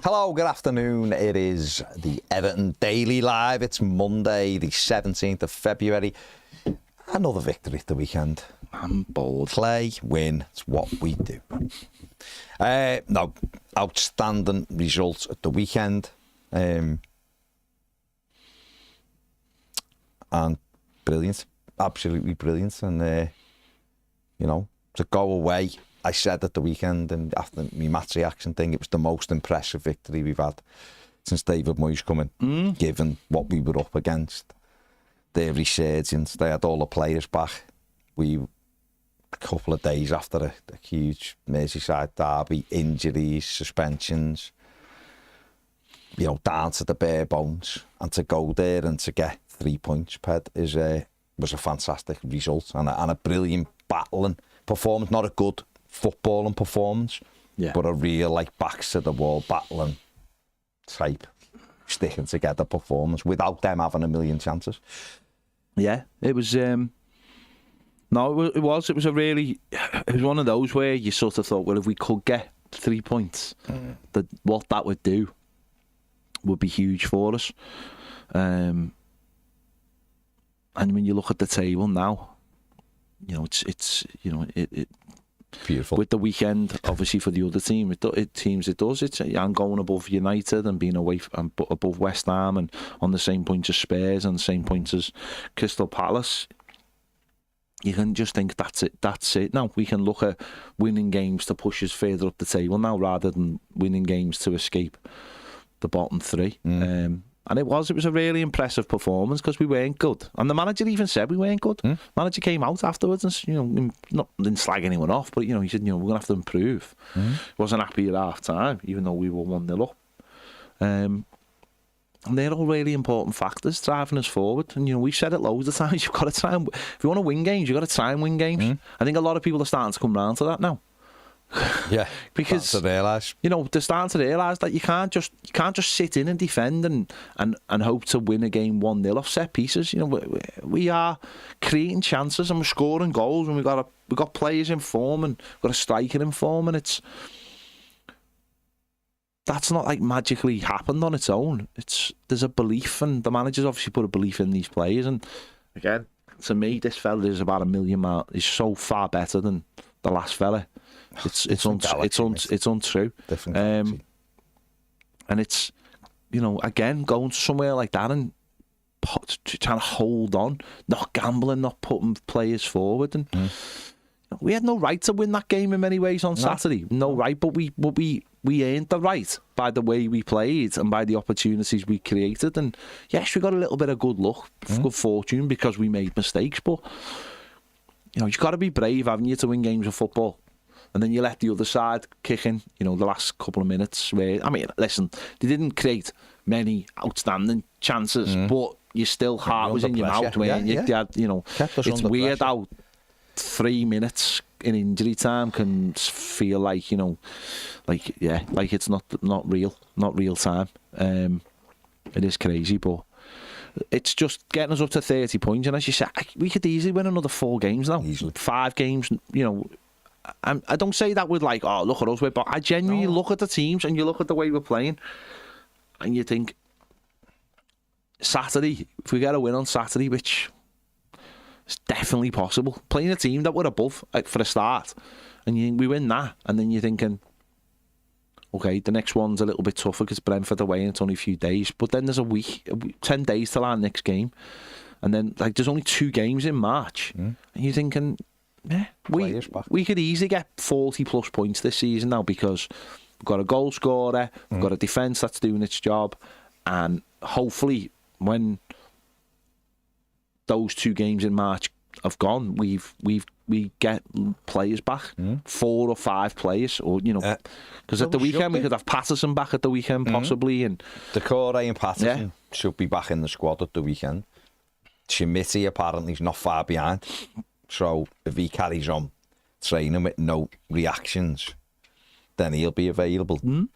Hello, good afternoon. It is the Everton Daily Live. It's Monday, the 17th of February. Another victory at the weekend. I'm bored. Play, win. It's what we do. No, outstanding results at the weekend. And brilliant. Absolutely brilliant. And, you know, to go away, I said at the weekend, and after my match reaction thing, it was the most impressive victory we've had since David Moyes come in, given what we were up against. Their resurgence, they had all the players back. A couple of days after a huge Merseyside derby, injuries, suspensions, you know, down to the bare bones. And to go there and to get 3 points, Ped, was a fantastic result and a brilliant battling performance. Not a good footballing performance, but a real, like, backs to the wall battling type, sticking together performance without them having a million chances. Yeah, it was. It was a really. It was one of those where you sort of thought, well, if we could get 3 points, that what that would do would be huge for us. And when you look at the table now, you know, it's beautiful. With the weekend, obviously for the other team, it does. It's I'm going above United and being away above West Ham and on the same points as Spurs and the same points as Crystal Palace. You can just think that's it. Now we can look at winning games to push us further up the table now, rather than winning games to escape the bottom three. And it was a really impressive performance because we weren't good. And the manager even said we weren't good. Manager came out afterwards and, you know, didn't slag anyone off, but, you know, he said, you know, we're going to have to improve. Wasn't happy at half time, even though we were 1-0 up. And they're all really important factors driving us forward. And, you know, we've said it loads of times, you've got to try and, if you want to win games, you've got to try and win games. I think a lot of people are starting to come round to that now. Yeah, because to realise, you know, they're starting to realise that you can't just sit in and defend and hope to win a game 1-0 off set pieces. You know, we are creating chances and we're scoring goals, and we've got players in form and we've got a striker in form, and that's not like magically happened on its own. There's a belief, and the manager's obviously put a belief in these players. And again, to me, this fella is about a million miles. He's so far better than the last fella. It's untrue. And it's, you know, again, going somewhere like that and trying to hold on, not gambling, not putting players forward. And you know, we had no right to win that game in many ways on Saturday. No right, but we earned the right by the way we played and by the opportunities we created. And yes, we got a little bit of good luck, good fortune, because we made mistakes. But you know, you've got to be brave, haven't you, to win games of football. And then you let the other side kick in, you know, the last couple of minutes where, I mean, listen, they didn't create many outstanding chances, but you still, heart was in your mouth when you had, you know, it's weird how 3 minutes in injury time can feel like, you know, like it's not real time. It is crazy, but it's just getting us up to 30 points. And as you said, we could easily win another 4 games now. Easily. 5 games, you know. I don't say that with like, oh, look at us, but I genuinely look at the teams and you look at the way we're playing and you think, Saturday, if we get a win on Saturday, which is definitely possible, playing a team that we're above for a start, and we win that, and then you're thinking, okay, the next one's a little bit tougher because Brentford away and it's only a few days, but then there's a week, 10 days till our next game, and then like there's only 2 games in March, and you're thinking, yeah, we could easily get 40 plus points this season now, because we've got a goal scorer, we've got a defence that's doing its job, and hopefully when those 2 games in March have gone, we get players back, 4 or 5 players, or you know, because at the weekend we could have Patterson back at the weekend possibly, and Decore and Patterson should be back in the squad at the weekend. Schmitty apparently is not far behind. So if he carries on training with no reactions, then he'll be available. And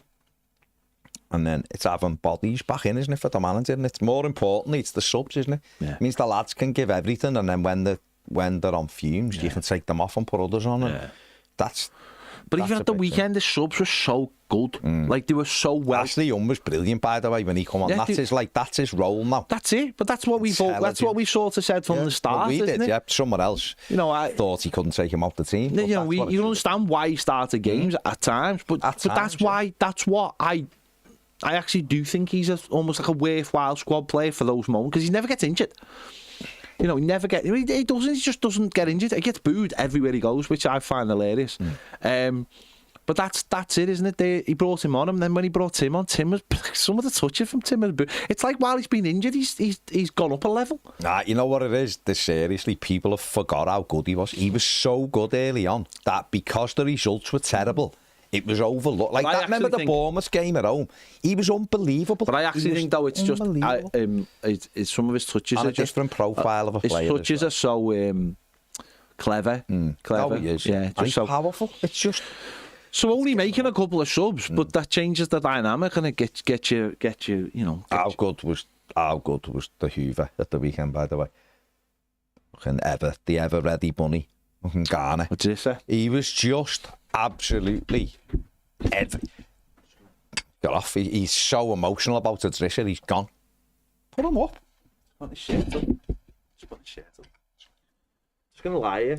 then it's having bodies back in, isn't it, for the manager? And it's more importantly, it's the subs, isn't it? Yeah. It means the lads can give everything, and then when they're on fumes, you can take them off and put others on. And that's But even at the weekend, the subs were so good. Like, they were so well. Ashley Young was brilliant, by the way, when he come on. Yeah, That's his role now. That's it. But that's what we sort of said from the start, we isn't did, it? yeah. Someone else thought he couldn't take him off the team. You know, you understand why he started games at times, but that's what I actually do think he's almost like a worthwhile squad player for those moments, because he never gets injured. You know, he just doesn't get injured. He gets booed everywhere he goes, which I find hilarious. But that's it, isn't it? He brought him on, and then when he brought Tim on, Tim was some of the touches from Tim. It's like while he's been injured, he's gone up a level. Nah, you know what it is? Seriously, people have forgot how good he was. He was so good early on that because the results were terrible, it was overlooked. Like that. Remember the Bournemouth game at home? He was unbelievable. But I actually think, though, it's just it's some of his touches and are a different profile of a player. His touches are so clever. Oh, he is. Yeah, just so powerful. It's just. So only making a couple of subs, but that changes the dynamic, and it gets you. You know. How good was the Hoover at the weekend? By the way, the ever ready bunny, Ghana. What's this? He was just absolutely. Got off. He's so emotional about it. Trisha, he's gone. Put him up. Put the shirt up. Just put the shirt up. Just gonna lie here.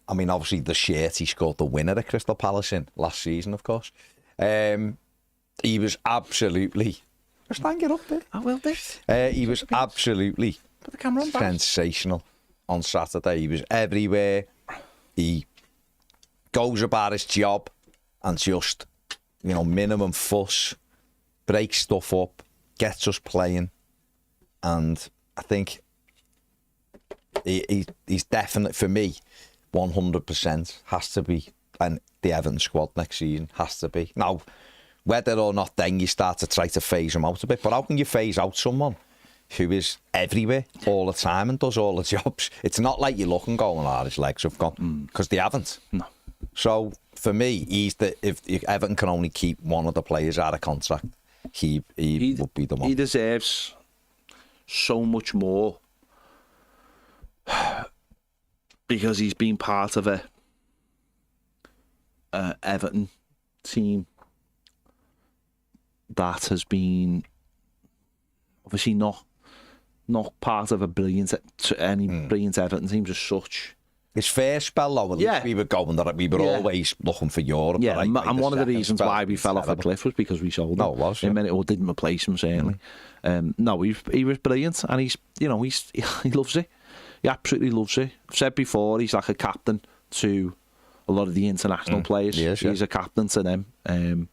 I mean, obviously, the shirt he scored the winner at Crystal Palace in last season, of course. He was absolutely. Just hang it up there. I will do. He was absolutely put the camera on back. Sensational on Saturday. He was everywhere. He goes about his job and just, minimum fuss, breaks stuff up, gets us playing, and I think he's definitely, for me, 100% has to be, and the Everton squad next season has to be. Now, whether or not then you start to try to phase him out a bit, but how can you phase out someone who is everywhere all the time and does all the jobs? It's not like you look and go, his legs have gone, because they haven't. No. So, for me, if Everton can only keep one of the players out of contract, he would be the one. He deserves so much more, because he's been part of a Everton team that has been obviously not part of brilliant Everton teams as such. His first spell, though, we were going that we were always looking for Europe. Yeah, and one of the reasons why we fell off a cliff was because we sold him. No, it was. Or didn't replace him, certainly. No, he was brilliant, and he loves it. He absolutely loves it. I've said before, he's like a captain to a lot of the international players. He's a captain to them. And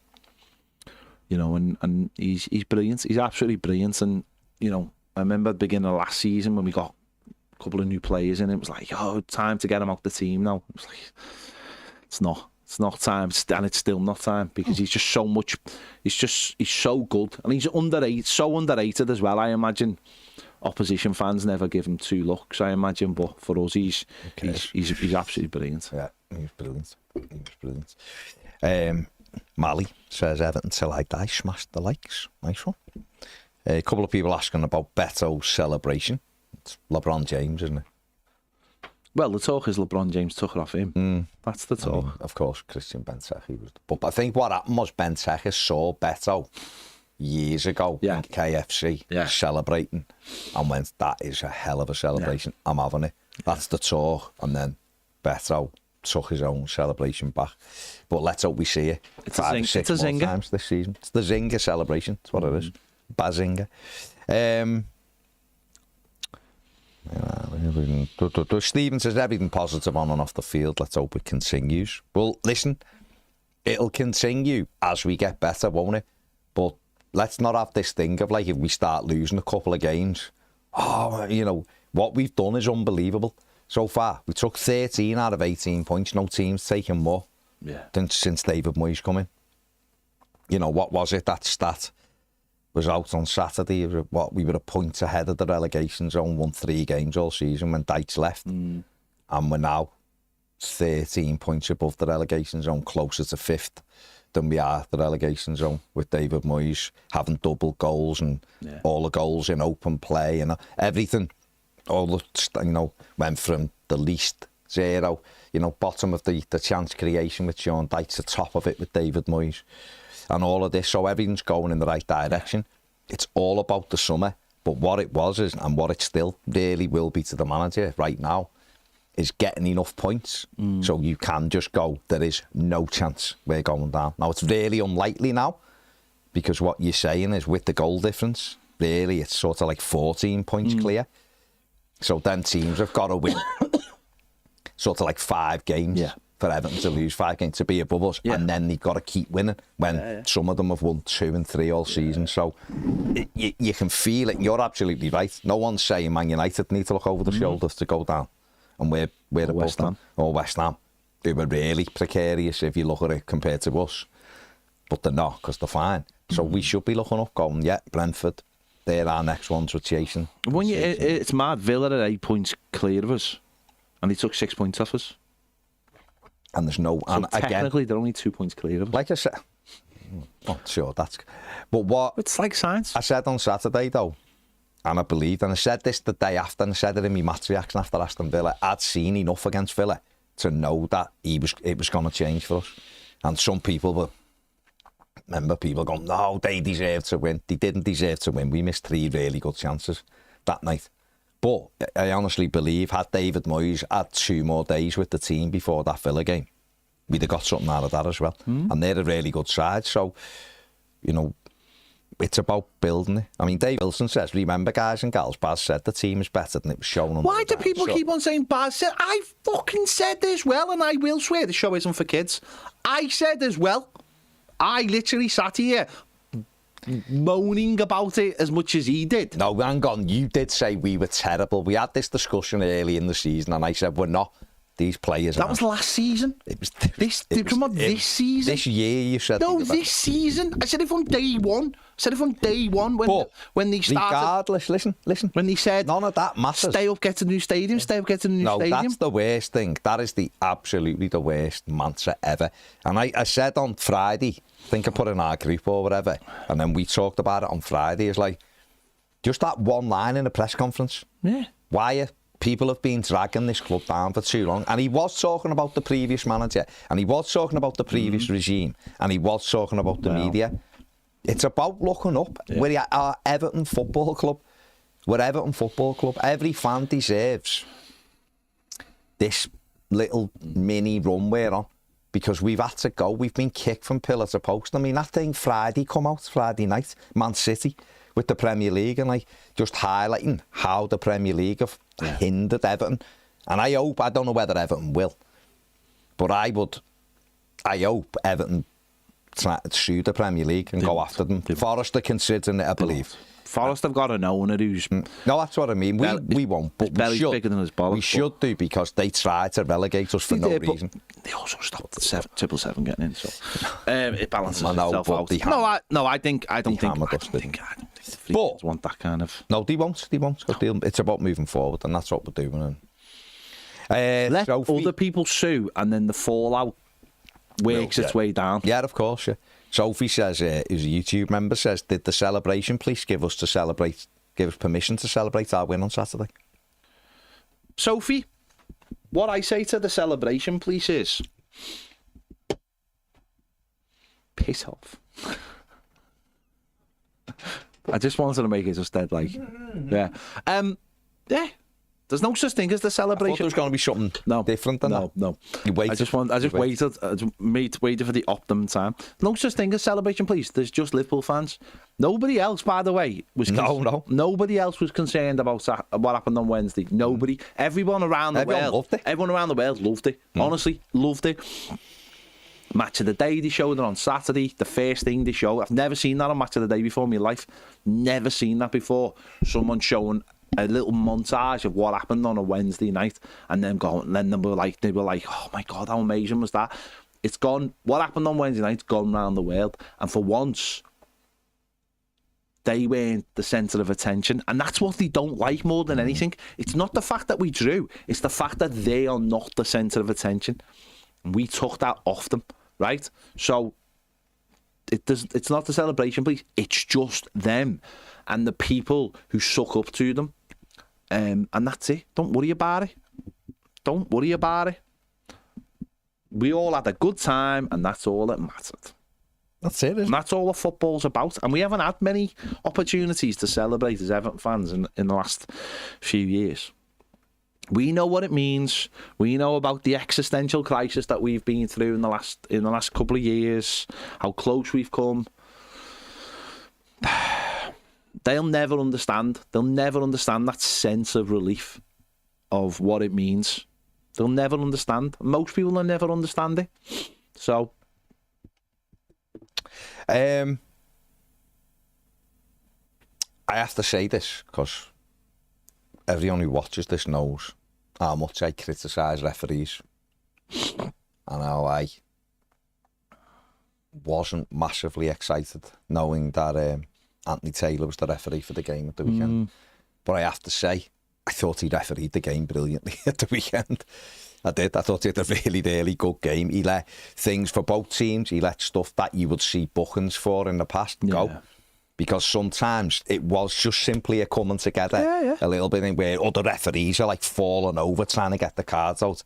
he's brilliant. He's absolutely brilliant. And, I remember at the beginning of last season when we got a couple of new players in, it was like, time to get him out the team now. It was like, it's not time, and it's still not time, because he's just so much, he's so good, and he's so underrated as well. I imagine opposition fans never give him two looks, I imagine, but for us, he's absolutely brilliant. Yeah, he's brilliant. Mally says Everton till I die, smashed the likes. Nice one. A couple of people asking about Betto's celebration. It's LeBron James, isn't it? Well, the talk is LeBron James took it off him. That's the talk. I mean, of course, Christian Benteke was. But I think what happened was Benteke saw Betto years ago in KFC celebrating, and went, that is a hell of a celebration. I'm having it. That's the talk. And then Betto took his own celebration back. But let's hope we see it. It's 5 or 6 more times this season. It's the Zinger celebration. That's what it is. Bazinga. Stephen says everything positive on and off the field. Let's hope it continues. Well, listen, it'll continue as we get better, won't it? But let's not have this thing of, like, if we start losing a couple of games, what we've done is unbelievable. So far, we took 13 out of 18 points. No team's taken more than since David Moyes come in. What was it? That stat was out on Saturday. We were a point ahead of the relegation zone, won 3 games all season when Dyche left. And we're now 13 points above the relegation zone, closer to 5th than we are the relegation zone, with David Moyes having double goals and all the goals in open play and everything. All the, went from the least 0. You know, bottom of the chance creation with Sean Dyche, the top of it with David Moyes, and all of this. So everything's going in the right direction. It's all about the summer. But what it was is, and what it still really will be to the manager right now, is getting enough points so you can just go, there is no chance we're going down. Now, it's really unlikely now, because what you're saying is with the goal difference, really, it's sort of like 14 points clear. So then teams have got to win sort of like 5 games for Everton to lose 5 games to be above us, and then they've got to keep winning when some of them have won 2 and 3 all season. So you can feel it. You're absolutely right. No one's saying Man United need to look over the shoulders to go down, and we're above West Ham. them. Or West Ham, who were really precarious if you look at it compared to us, but they're not, because they're fine. So we should be looking up, going, Brentford, they're our next ones we're chasing. It's mad. Villa are 8 points clear of us, and they took 6 points off us. And there's no... So and technically, again, they're only 2 points clear of us. like I said... Not sure, that's... But what... It's like science. I said on Saturday, though, and I believed, and I said this the day after, and I said it in my match reaction after Aston Villa, I'd seen enough against Villa to know that it was going to change for us. And some people were... Remember people going, no, they deserve to win. They didn't deserve to win. We missed 3 really good chances that night. But I honestly believe, had David Moyes had 2 more days with the team before that Villa game, we'd have got something out of that as well. And they're a really good side. So, you know, it's about building it. I mean, Dave Wilson says, remember, guys and gals, Baz said the team is better than it was shown on. Why do people keep on saying Baz said? I fucking said this well, and I will swear the show isn't for kids. I said as well. I literally sat here moaning about it as much as he did. No, hang on. You did say we were terrible. We had this discussion early in the season, and I said we're not. These players. That was last season. It was this. This season. This year, you said. No, this season. I said it from day one. When they started. Regardless, listen. When they said none of that matters. Stay up, get to the new stadium. Stay up, get to the new stadium. No, that's the worst thing. That is absolutely the worst mantra ever. And I said on Friday, I think I put in our group or whatever, and then we talked about it on Friday. It's like just that one line in a press conference. Yeah. Why people have been dragging this club down for too long. And he was talking about the previous manager, and he was talking about the previous regime, and he was talking about the media. It's about looking up. Yeah. We're our Everton Football Club. We're Everton Football Club. Every fan deserves this little mini run we're on, because we've had to go. We've been kicked from pillar to post. I mean, that thing Friday night, Man City, with the Premier League, and like just highlighting how the Premier League have hindered Everton. And I don't know whether Everton will, but I hope Everton try to sue the Premier League and go after them. Forest are considering it, I believe. Forest have got an owner who's... No, that's what I mean. We won't, but we should. Bigger than his bollocks, we should do, because they tried to relegate us for no reason. They also stopped the 777 getting in, so it balances itself out. I don't think the Freedkins want that kind of... No, they won't. It's about moving forward, and that's what we're doing. Let other people sue, and then the fallout works its way down. Yeah, of course, yeah. Sophie says, who's a YouTube member, says, did the celebration police give us permission to celebrate our win on Saturday? Sophie, what I say to the celebration police is, piss off. I just wanted to make it just dead, like, yeah. There's no such thing as the celebration. I thought there was going to be something different than that. No. You waited. I just waited for the optimum time. No such thing as celebration, please. There's just Liverpool fans. Nobody else, by the way, was Nobody else was concerned about what happened on Wednesday. Nobody. Everyone around the world loved it. Everyone around the world loved it. Honestly, loved it. Match of the Day, they showed it on Saturday. The first thing they showed. I've never seen that on Match of the Day before in my life. Never seen that before. Someone showing a little montage of what happened on a Wednesday night, and then they were like, oh my God, how amazing was that? It's gone. What happened on Wednesday night's gone around the world, and for once, they weren't the centre of attention, and that's what they don't like more than anything. It's not the fact that we drew; it's the fact that they are not the centre of attention. And we took that off them, right? So it's not the celebration, please. It's just them and the people who suck up to them. And that's it. Don't worry about it. don't worry about it. We all had a good time, and that's all that mattered. That's it, isn't And that's all the football's about. And we haven't had many opportunities to celebrate as Everton fans in the last few years. We know what it means. We know about the existential crisis that we've been through in the last couple of years, how close we've come. They'll never understand. They'll never understand that sense of relief of what it means. They'll never understand. Most people will never understand it. So... I have to say this because everyone who watches this knows how much I criticise referees and how I wasn't massively excited knowing that Anthony Taylor was the referee for the game at the weekend. But I have to say, I thought he refereed the game brilliantly at the weekend. I did. I thought he had a really, really good game. He let things for both teams. He let stuff that you would see bookings for in the past go. Because sometimes it was just simply a coming together a little bit where other referees are like falling over trying to get the cards out.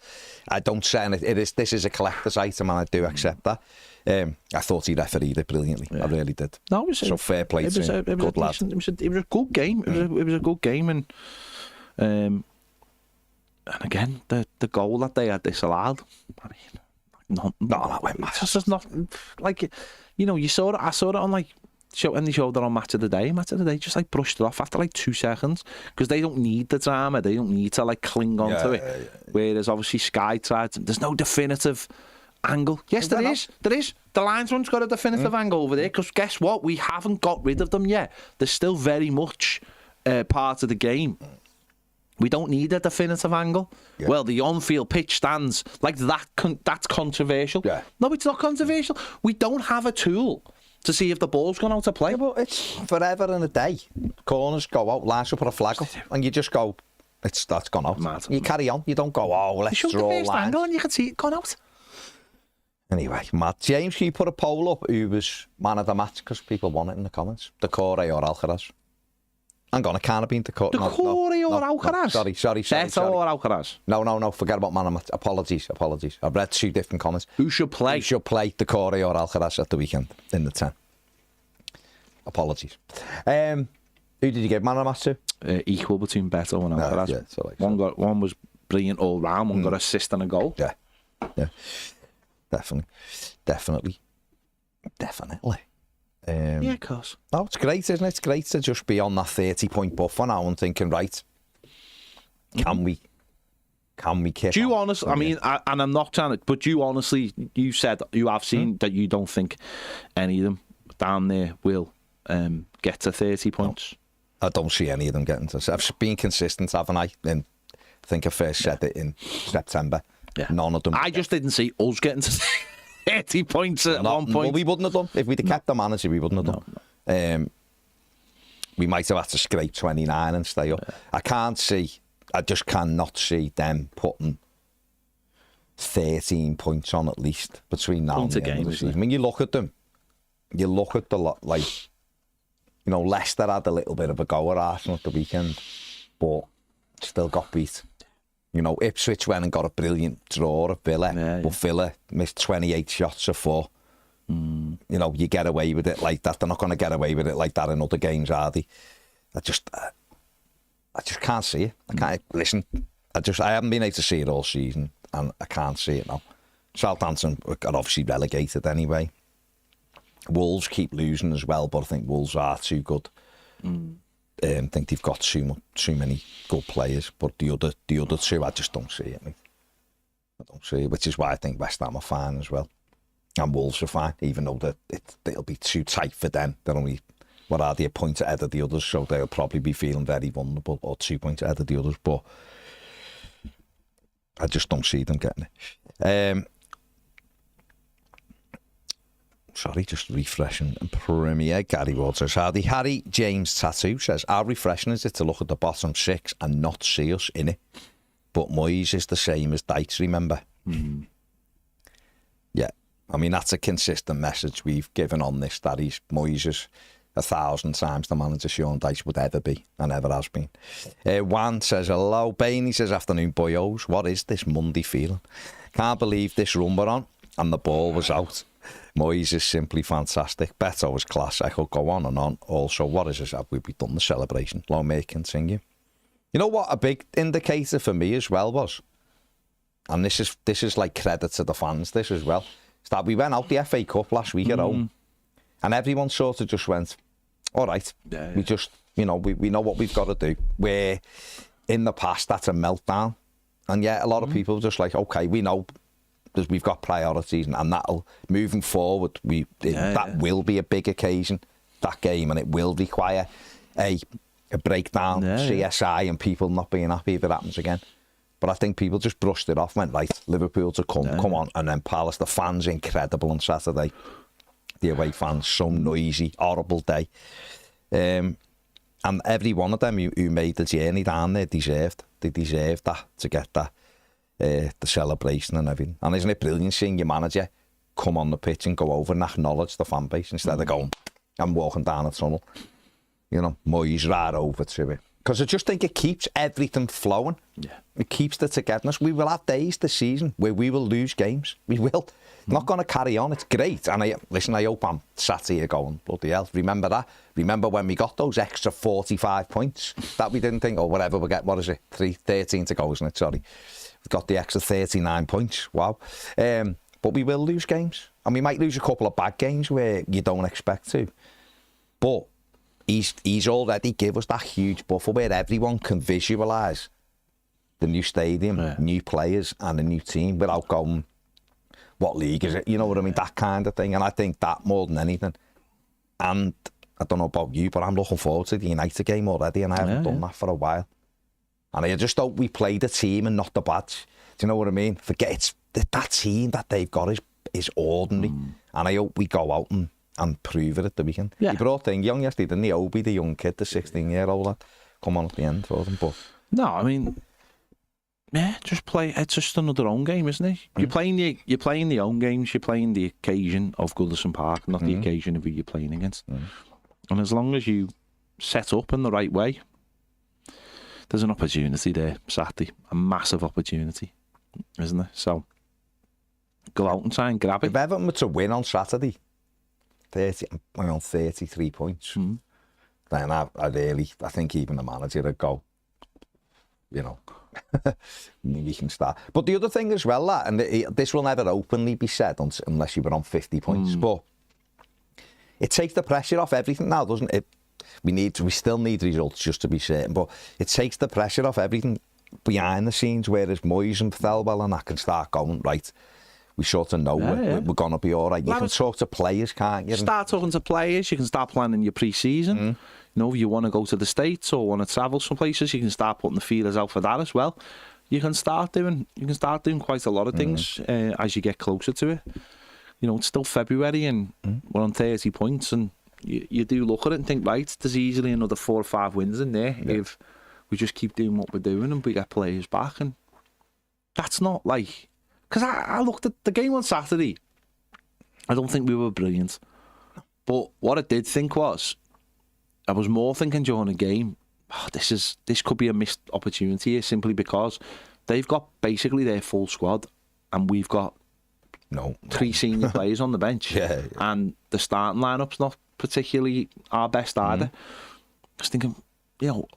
I don't say this is a collector's item and I do accept that. I thought he refereed it brilliantly. I really did. No, it was so fair play to him. Good lad. It was a good game. It was a good game, and again, the goal that they had disallowed. I mean, that went mad. It's just not like, you know, you saw it. I saw it on like and they showed it on Match of the Day. Match of the Day just like brushed it off after like 2 seconds because they don't need the drama. They don't need to like cling on to it. Yeah. Whereas obviously Sky tried. There's no definitive angle. Yes, there is. There is. The linesman's got a definitive angle over there because guess what? We haven't got rid of them yet. They're still very much part of the game. We don't need a definitive angle. Yeah. Well, the on-field pitch stands like that. That's controversial. Yeah. No, it's not controversial. We don't have a tool to see if the ball's gone out to play. Yeah, but it's forever and a day. Corners go out, lines will put a flag up, and you just go, that's gone out. Mad. You carry on. You don't go, let's draw lines. You shoot the first angle and you can see it gone out. Anyway, Matt, James, can you put a poll up who was man of the match? Because people want it in the comments. Decore or Alcaraz? Hang on, it can't have been Decore. Decore or Alcaraz? Sorry. Betto or Alcaraz? No, forget about man of match. Apologies. I've read 2 different comments. Who should play? Who should play Decore or Alcaraz at the weekend in the 10? Apologies. Who did you give man of the match to? Equal between Betto and Alcaraz. Yeah, so like one was brilliant all round, one got an assist and a goal. Yeah. Definitely. Yeah, of course. Oh, it's great, isn't it? It's great to just be on that 30-point buffer now and thinking, right, can we kick? Do you honestly, I mean, and I'm not trying to, but you honestly, you said you have seen that you don't think any of them down there will get to 30 points? No, I don't see any of them getting to. I've been consistent, haven't I? I think I first said it in September. Yeah. None of them. I just didn't see us getting to 30 points at one point. Well, we wouldn't have done. If we'd have kept the manager, we wouldn't have done. We might have had to scrape 29 and stay up. Yeah. I just cannot see them putting 13 points on at least between now and the end of the season. I mean, you look at them. You look at the lot, like, you know, Leicester had a little bit of a go at Arsenal at the weekend, but still got beat. You know, Ipswich went and got a brilliant draw at Villa, but Villa missed 28 shots of 4. You know, you get away with it like that. They're not going to get away with it like that in other games, are they? I just can't see it. I can't listen. I haven't been able to see it all season, and I can't see it now. Southampton got obviously relegated anyway. Wolves keep losing as well, but I think Wolves are too good. I think they've got too many good players, but the other 2, I just don't see it. Mate. I don't see it, which is why I think West Ham are fine as well, and Wolves are fine, even though it'll be too tight for them. They're only a point ahead of the others, so they'll probably be feeling very vulnerable, or 2 points ahead of the others. But I just don't see them getting it. Sorry, just refreshing. Premier Gary Ward says, Harry James Tattoo says, how refreshing is it to look at the bottom 6 and not see us in it? But Moyes is the same as Dykes, remember? Yeah, I mean, that's a consistent message we've given on this, that Moyes is 1,000 times the manager Sean Dyche would ever be, and ever has been. Juan says, hello. Bainey says, afternoon, boyos. What is this Monday feeling? Can't believe this run we're on, and the ball was out. Moyes is simply fantastic. Betto was class. I could go on and on. Also, what is this? Have we done the celebration? Long may it continue. You know what a big indicator for me as well was? And this is like credit to the fans, this as well. Is that we went out the FA Cup last week at home, and everyone sort of just went, all right, we just, we know what we've got to do. Where in the past, that's a meltdown. And yet a lot of people are just like, okay, we know we've got priorities, and that'll, moving forward, that will be a big occasion, that game, and it will require a breakdown, CSI, and people not being happy if it happens again. But I think people just brushed it off, went, right, Liverpool to come on, and then Palace, the fans, incredible on Saturday. The away fans, so noisy, horrible day. And every one of them who made the journey down there deserved that, to get that, the celebration and everything. And isn't it brilliant seeing your manager come on the pitch and go over and acknowledge the fan base instead of going and walking down a tunnel? You know, Moyes right over to it. Because I just think it keeps everything flowing. Yeah. It keeps the togetherness. We will have days this season where we will lose games. We will. Not going to carry on. It's great. And I hope I'm sat here going, bloody hell, remember that? Remember when we got those extra 45 points that we didn't think, whatever we get, what is it? 13 to go, isn't it? Sorry. We've got the extra 39 points. Wow. But we will lose games. And we might lose a couple of bad games where you don't expect to. But he's already give us that huge buffer where everyone can visualise the new stadium, new players and a new team without going, what league is it? You know what I mean? That kind of thing. And I think that more than anything. And I don't know about you, but I'm looking forward to the United game already, and I haven't done that for a while. And I just hope we play the team and not the badge. Do you know what I mean? Forget that team that they've got is ordinary. And I hope we go out and prove it at the weekend. Yeah. He brought in young yesterday, didn't he? Obi, the young kid, the 16-year-old lad, come on at the end for them. But no, I mean, just play. It's just another home game, isn't it? You're playing the home games. You're playing the occasion of Goodison Park, not the occasion of who you're playing against. And as long as you set up in the right way, there's an opportunity there Saturday, a massive opportunity, isn't there? So go out and try and grab it. If Everton were to win on Saturday, 33 points. Then I think even the manager would go, you know, we can start. But the other thing as well, and this will never openly be said unless you were on 50 points, but it takes the pressure off everything now, doesn't it? We still need results just to be certain, but it takes the pressure off everything behind the scenes, whereas Moyes and Thelwell and that can start going, right, we sort of know we're going to be all right. You can talk to players, can't you? Start talking to players. You can start planning your pre-season. You know, if you want to go to the States or want to travel some places, you can start putting the feelers out for that as well. You can start doing quite a lot of things as you get closer to it. You know, it's still February and we're on 30 points, and you do look at it and think, right, there's easily another 4 or 5 wins in there if we just keep doing what we're doing and we get players back. And that's not like... Because I looked at the game on Saturday. I don't think we were brilliant. But what I did think was, I was more thinking during the game, this could be a missed opportunity here, simply because they've got basically their full squad and we've got 3 senior players on the bench. And the starting lineup's not particularly our best either. I was thinking, you know,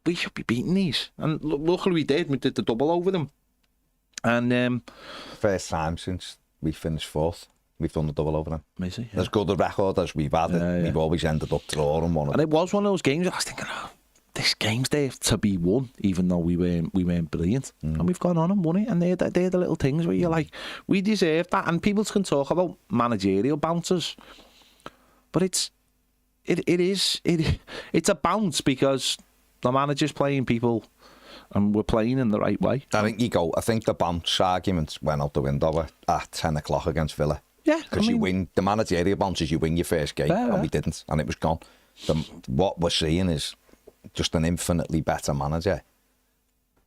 we should be beating these. And luckily we did. We did the double over them. And first time since we finished 4th, we've done the double over them. Amazing, As good a record as we've had, we've always ended up drawing one of them. And it was one of those games I was thinking, this game's there to be won, even though we weren't brilliant. And we've gone on and won it. And they're the little things where you're like, we deserve that. And people can talk about managerial bounces, but it's a bounce because the manager's playing people and we're playing in the right way. I think the bounce argument went out the window at 10 o'clock against Villa. Yeah. Because you win, the managerial bounces, you win your first game, and we didn't, and it was gone. What we're seeing is just an infinitely better manager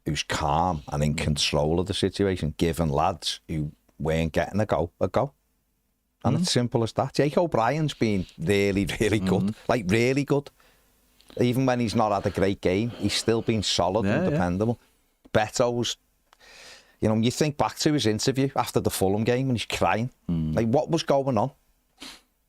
who's calm and in control of the situation, giving lads who weren't getting a go. And it's simple as that. Jake O'Brien's been really, really good. Like, really good. Even when he's not had a great game, he's still been solid and dependable. Betto's, you know, you think back to his interview after the Fulham game and he's crying. Like, what was going on?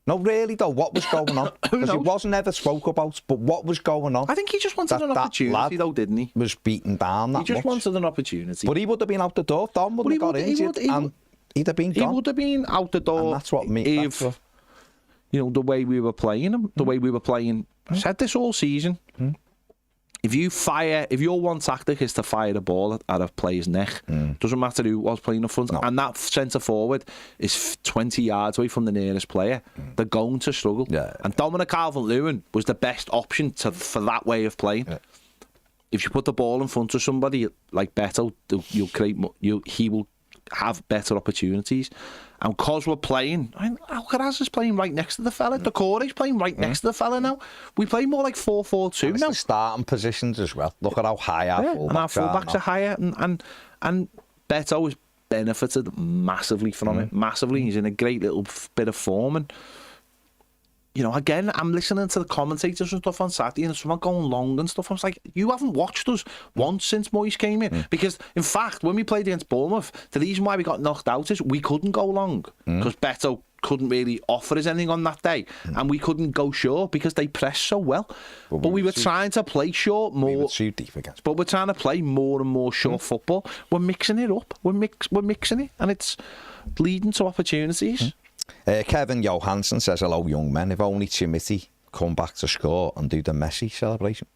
No, really, though, what was going on? Because it wasn't ever spoke about, but what was going on? I think he just wanted an opportunity, though, didn't he? Was beaten down that He just much. wanted an opportunity. But he would have been out the door. Don wouldn't have got injured, and he'd have been gone. He would have been out the door. And that's what if, you know, the way we were playing him, the way we were playing. I said this all season. If your one tactic is to fire the ball at a player's neck, doesn't matter who was playing in front, and that centre forward is 20 yards away from the nearest player, they're going to struggle. Yeah. And Dominic Calvert-Lewin was the best option for that way of playing. Yeah. If you put the ball in front of somebody like Betto, he will have better opportunities. And because we're playing, Alcaraz is playing right next to the fella. Decore's playing right next to the fella now. We play more like 4-4-2 now. The starting positions as well. Look at how high our fullbacks are. And our fullbacks are higher. And Betto has benefited massively from it. Massively. He's in a great little bit of form. And, you know, again, I'm listening to the commentators and stuff on Saturday and someone going long and stuff. I was like, you haven't watched us once since Moyes came in. Because, in fact, when we played against Bournemouth, the reason why we got knocked out is we couldn't go long. Because Betto couldn't really offer us anything on that day. And we couldn't go short because they pressed so well. But we were trying to play short more. We were too deep against. But we're trying to play more and more short football. We're mixing it up. We're mixing it. And it's leading to opportunities. Kevin Johansson says, hello, young men. If only Chimity come back to score and do the Messi celebration.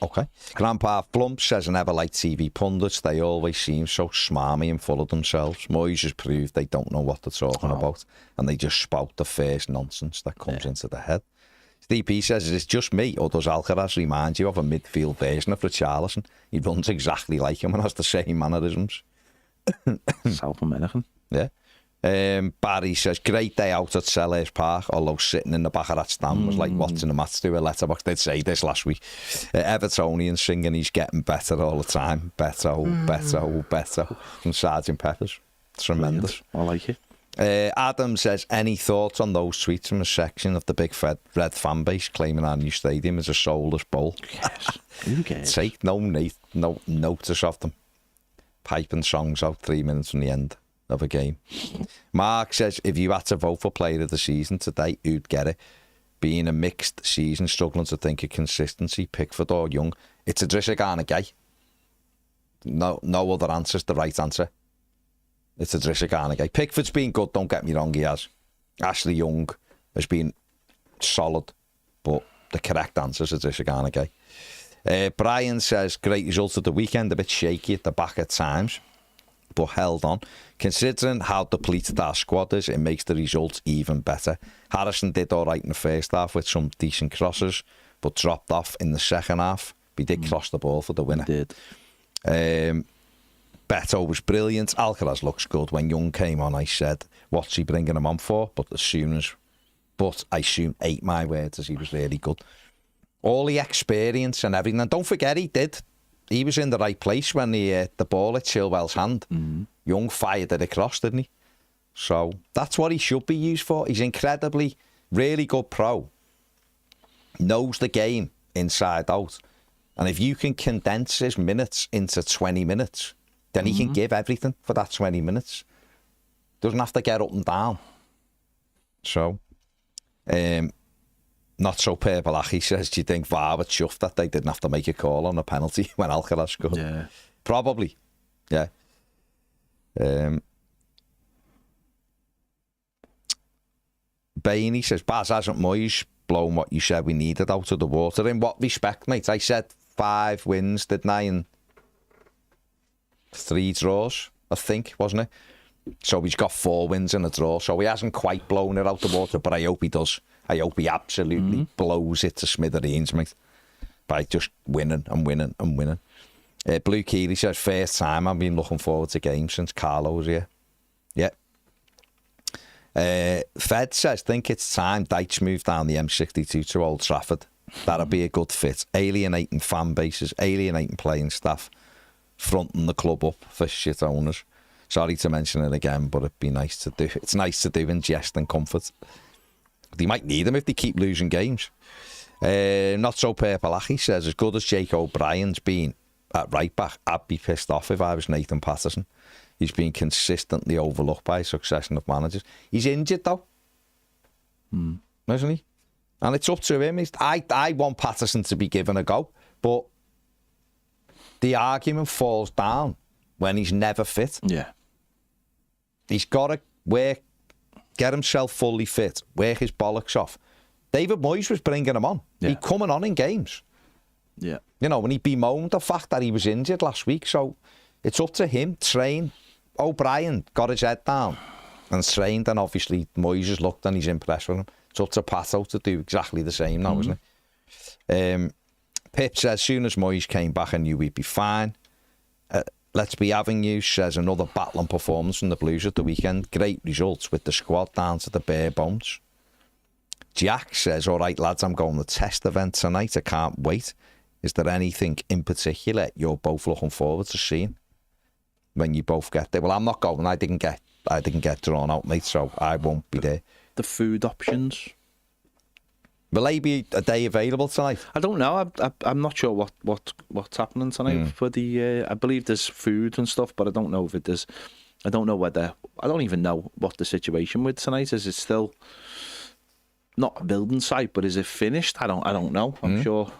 Okay. Grandpa Flump says, I never like TV pundits. They always seem so smarmy and full of themselves. Moyes has proved they don't know what they're talking about, and they just spout the first nonsense that comes into their head. Steve P says, is it just me, or does Alcaraz remind you of a midfield version of Richarlison? He runs exactly like him and has the same mannerisms. South American. Yeah. Barry says, great day out at Selhurst Park, although sitting in the back of that stand was like watching a match through a letterbox. They'd say this last week. Evertonian singing he's getting better all the time. Betto, Betto, Betto from Sgt. Pepper's. Tremendous. Brilliant. I like it. Adam says, any thoughts on those tweets from a section of the big red fan base claiming our new stadium is a soulless bowl? Yes. Who cares? Take no notice of them. Piping songs out 3 minutes from the end of a game. Mark says, if you had to vote for player of the season today, who'd get it? Being a mixed season, struggling to think of consistency, Pickford or Young, it's Idrissa Gana Gueye. No other answer's the right answer. It's Idrissa Gana Gueye. Pickford's been good, don't get me wrong, he has. Ashley Young has been solid, but the correct answer is Idrissa Gana Gueye. Brian says, great results of the weekend, a bit shaky at the back at times, but held on. Considering how depleted our squad is, it makes the results even better. Harrison did all right in the first half with some decent crosses, but dropped off in the second half. We did cross the ball for the winner. He did. Betto was brilliant. Alcaraz looks good. When Young came on, I said, what's he bringing him on for? But I soon ate my words as he was really good. All the experience and everything. And don't forget, he was in the right place when the ball hit Chilwell's hand. Young fired it across, didn't he? So that's what he should be used for. He's incredibly, really good pro. Knows the game inside out. And if you can condense his minutes into 20 minutes, then he can give everything for that 20 minutes. Doesn't have to get up and down. So, not so purple. He says, do you think VAR were chuffed that they didn't have to make a call on a penalty when Alcaraz scored? Yeah. Probably. Yeah. Bainey says, Baz, hasn't Moyes blown what you said we needed out of the water? In what respect, mate? I said 5 wins, didn't I? And 3 draws, I think, wasn't it? So he's got 4 wins and a draw. So he hasn't quite blown it out the water, but I hope he does. I hope he absolutely blows it to smithereens, mate, by just winning and winning and winning. Blue Keeley says, first time I've been looking forward to games since Carlo was here. Yeah. Fed says, think it's time Dyche moved down the M62 to Old Trafford. That'd be a good fit. Alienating fan bases, alienating playing staff, fronting the club up for shit owners. Sorry to mention it again, but it'd be nice to do. It's nice to do in jest and comfort. They might need them if they keep losing games. Not so Purple says, as good as Jake O'Brien's been at right back, I'd be pissed off if I was Nathan Patterson. He's been consistently overlooked by a succession of managers. He's injured though, isn't he? And it's up to him. I want Patterson to be given a go, but the argument falls down when he's never fit. Yeah. He's got to get himself fully fit, work his bollocks off. David Moyes was bringing him on. Yeah. He's coming on in games. Yeah. You know, when he bemoaned the fact that he was injured last week. So it's up to him, train. O'Brien got his head down and trained, and obviously Moyes has looked and he's impressed with him. It's up to Pato to do exactly the same now, isn't it? Pip says, as soon as Moyes came back, I knew we'd be fine. Let's Be Having You says, another battling performance from the Blues at the weekend. Great results with the squad down to the bare bones. Jack says, all right, lads, I'm going to the test event tonight. I can't wait. Is there anything in particular you're both looking forward to seeing when you both get there? Well, I'm not going. I didn't get drawn out, mate, so I won't be there. The food options. Will they be a day available tonight? I don't know. I'm not sure what's happening tonight for the. I believe there's food and stuff, but I don't know if it is. I don't know whether. I don't even know what the situation with tonight is. It's still not a building site, but is it finished? I don't know. I'm sure.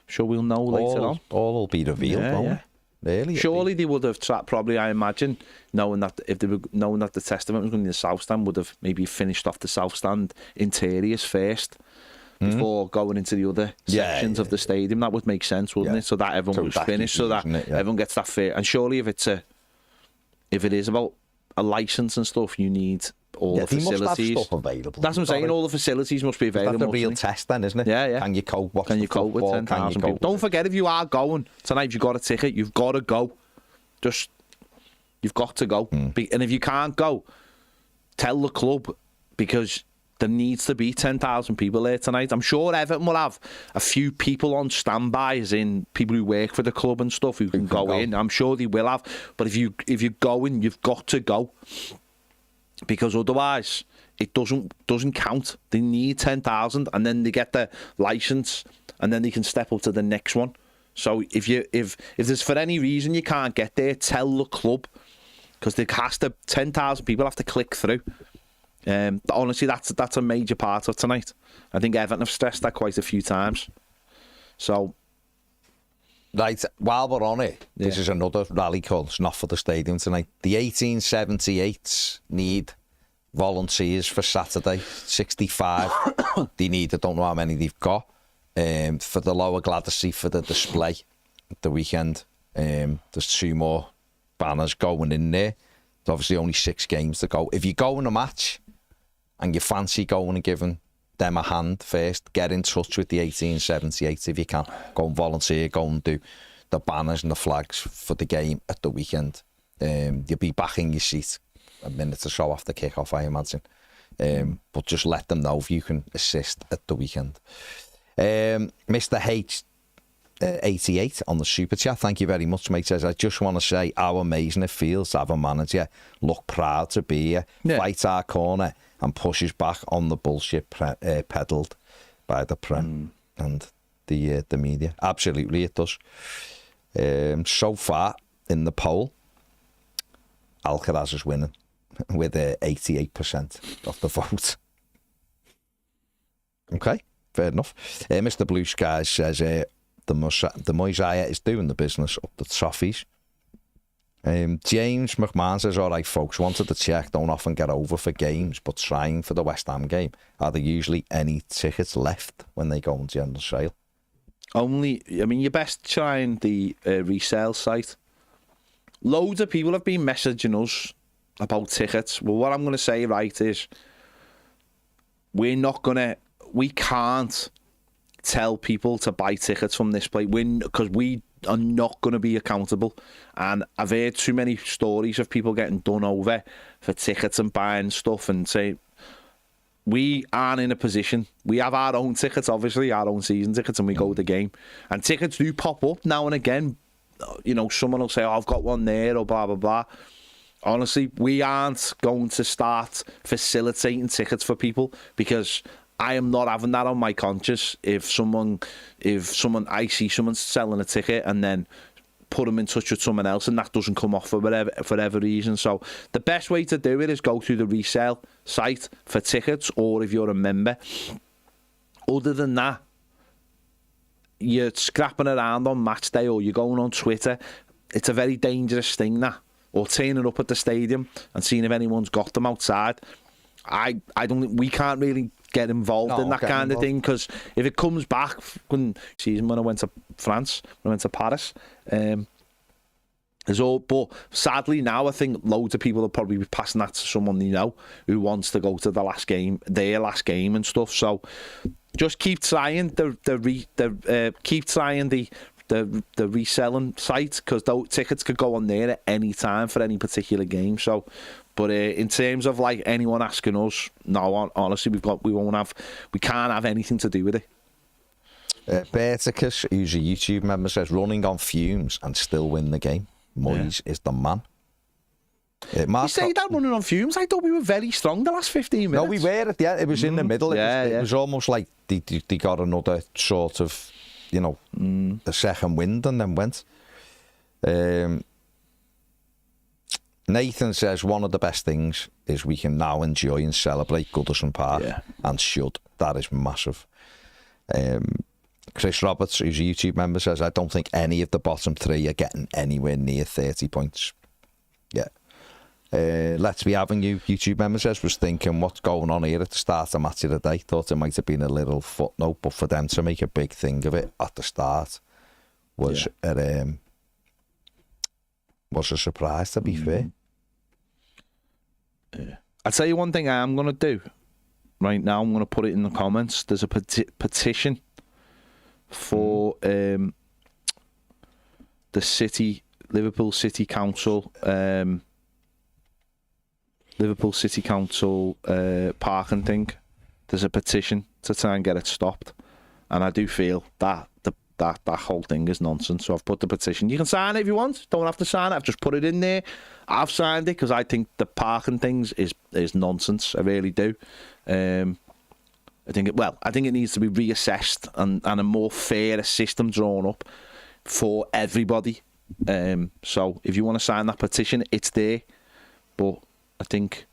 Sure, we'll know later on. All will be revealed, won't it? Really? Surely they would have probably, I imagine, knowing that the test event was going to be the south stand, would have maybe finished off the south stand interiors first before going into the other sections of the stadium. That would make sense, wouldn't it? So that everyone was finished, so that everyone gets that fair. And surely if it is about a license and stuff, you need all the facilities. Must have stuff available. That's what I'm saying. All the facilities must be available. That's the real test, then, isn't it? Yeah. Can you cope? Can you cope with 10,000 people? Don't forget, if you are going tonight, if you've got a ticket, you've got to go. You've got to go. And if you can't go, tell the club, because there needs to be 10,000 people there tonight. I'm sure Everton will have a few people on standby, as in people who work for the club and stuff who can go in. I'm sure they will have. But if you're going, you've got to go. Because otherwise, it doesn't count. They need 10,000, and then they get the license, and then they can step up to the next one. So if there's for any reason you can't get there, tell the club, because 10,000 people have to click through. Honestly, that's a major part of tonight. I think Everton have stressed that quite a few times. So, right, while we're on it, this is another rally call. It's not for the stadium tonight. The 1878s need volunteers for Saturday. 65. They need, I don't know how many they've got. For the Lower Gladysea, for the display at the weekend. There's 2 more banners going in there. There's obviously only 6 games to go. If you go in a match and you fancy going and giving them a hand first, get in touch with the 1878 if you can. Go and volunteer, go and do the banners and the flags for the game at the weekend. You'll be back in your seat a minute or so after kick-off, I imagine. But just let them know if you can assist at the weekend. Mr. H 88 on the super chat, thank you very much, mate. Says, I just want to say how amazing it feels to have a manager look proud to be here, fight our corner and pushes back on the bullshit peddled by the Prem and the media. Absolutely it does. So far in the poll, Alcaraz is winning with 88% of the vote. Okay, fair enough. Mr. Blue Skies says the Mosiah is doing the business up the Toffees. James McMahon says, all right, folks, wanted to check, don't often get over for games, but trying for the West Ham game. Are there usually any tickets left when they go on general sale? You're best trying the resale site. Loads of people have been messaging us about tickets. Well, what I'm going to say, right, is we can't tell people to buy tickets from this place because we are not going to be accountable. And I've heard too many stories of people getting done over for tickets and buying stuff, and say we aren't in a position. We have our own tickets, obviously, our own season tickets, and we go to the game. And tickets do pop up now and again. You know, someone will say, oh, I've got one there, or blah, blah, blah. honestly, we aren't going to start facilitating tickets for people, because I am not having that on my conscience. If I see someone selling a ticket and then put them in touch with someone else and that doesn't come off for whatever reason. So the best way to do it is go through the resale site for tickets, or if you're a member. Other than that, you're scrapping around on match day or you're going on Twitter. It's a very dangerous thing, that. Or turning up at the stadium and seeing if anyone's got them outside. I don't think we can't really get involved in that kind of thing, because if it comes back when I went to France, when I went to Paris, but sadly now I think loads of people will probably be passing that to someone they know who wants to go to their last game and stuff. So just keep trying the reselling site, because those tickets could go on there at any time for any particular game. So, but in terms of like anyone asking us, no, honestly, we can't have anything to do with it. Berticus, who's a YouTube member, says running on fumes and still win the game. Moyes is the man. You say that running on fumes? I thought we were very strong the last 15 minutes. No, we were at the end. It was in the middle. It was almost like they got another sort of, a second wind and then went. Nathan says one of the best things is we can now enjoy and celebrate Goodison Park, and should. That is massive. Chris Roberts, who's a YouTube member, says I don't think any of the bottom three are getting anywhere near 30 points. Yeah. Let's Be Having You, YouTube member says, was thinking what's going on here at the start of match of the day. Thought it might have been a little footnote, but for them to make a big thing of it at the start was a surprise, to be fair. I'll tell you one thing I am going to do right now. I'm going to put it in the comments. There's a petition for the Liverpool City Council parking thing. There's a petition to try and get it stopped, and I do feel that that whole thing is nonsense. So I've put the petition. You can sign it if you want. Don't have to sign it. I've just put it in there. I've signed it because I think the parking things is nonsense. I really do. I think it needs to be reassessed and a more fair system drawn up for everybody. So if you want to sign that petition, it's there. But I think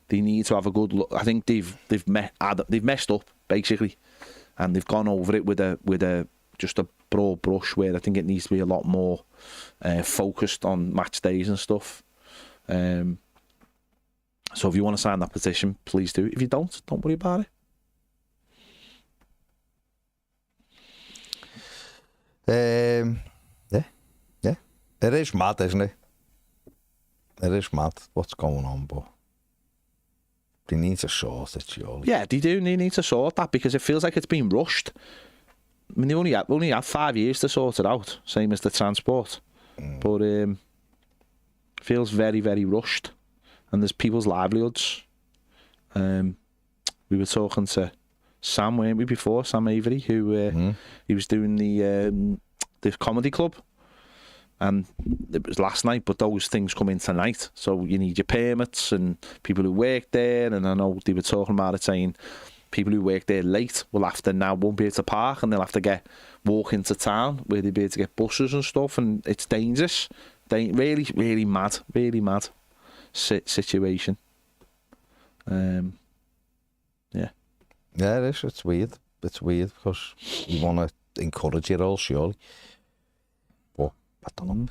they need to have a good look. I think they've messed up basically, and they've gone over it with a just a broad brush, where I think it needs to be a lot more focused on match days and stuff. So if you want to sign that petition, please do. If you don't worry about it. Yeah. It is mad, isn't it? It is mad what's going on, but they need to sort it, surely. Yeah, they do. They need to sort that, because it feels like it's been rushed. I mean, they only had 5 years to sort it out, same as the transport. But feels very, very rushed, and there's people's livelihoods. We were talking to Sam, weren't we, before? Sam Avery, who he was doing the comedy club, and it was last night, but those things come in tonight. So you need your permits and people who work there, and I know they were talking about it, saying people who work there late won't be able to park, and they'll have to walk into town where they'll be able to get buses and stuff, and it's dangerous. Really, really mad situation. Yeah, it is. It's weird because you want to encourage it all, surely. But I don't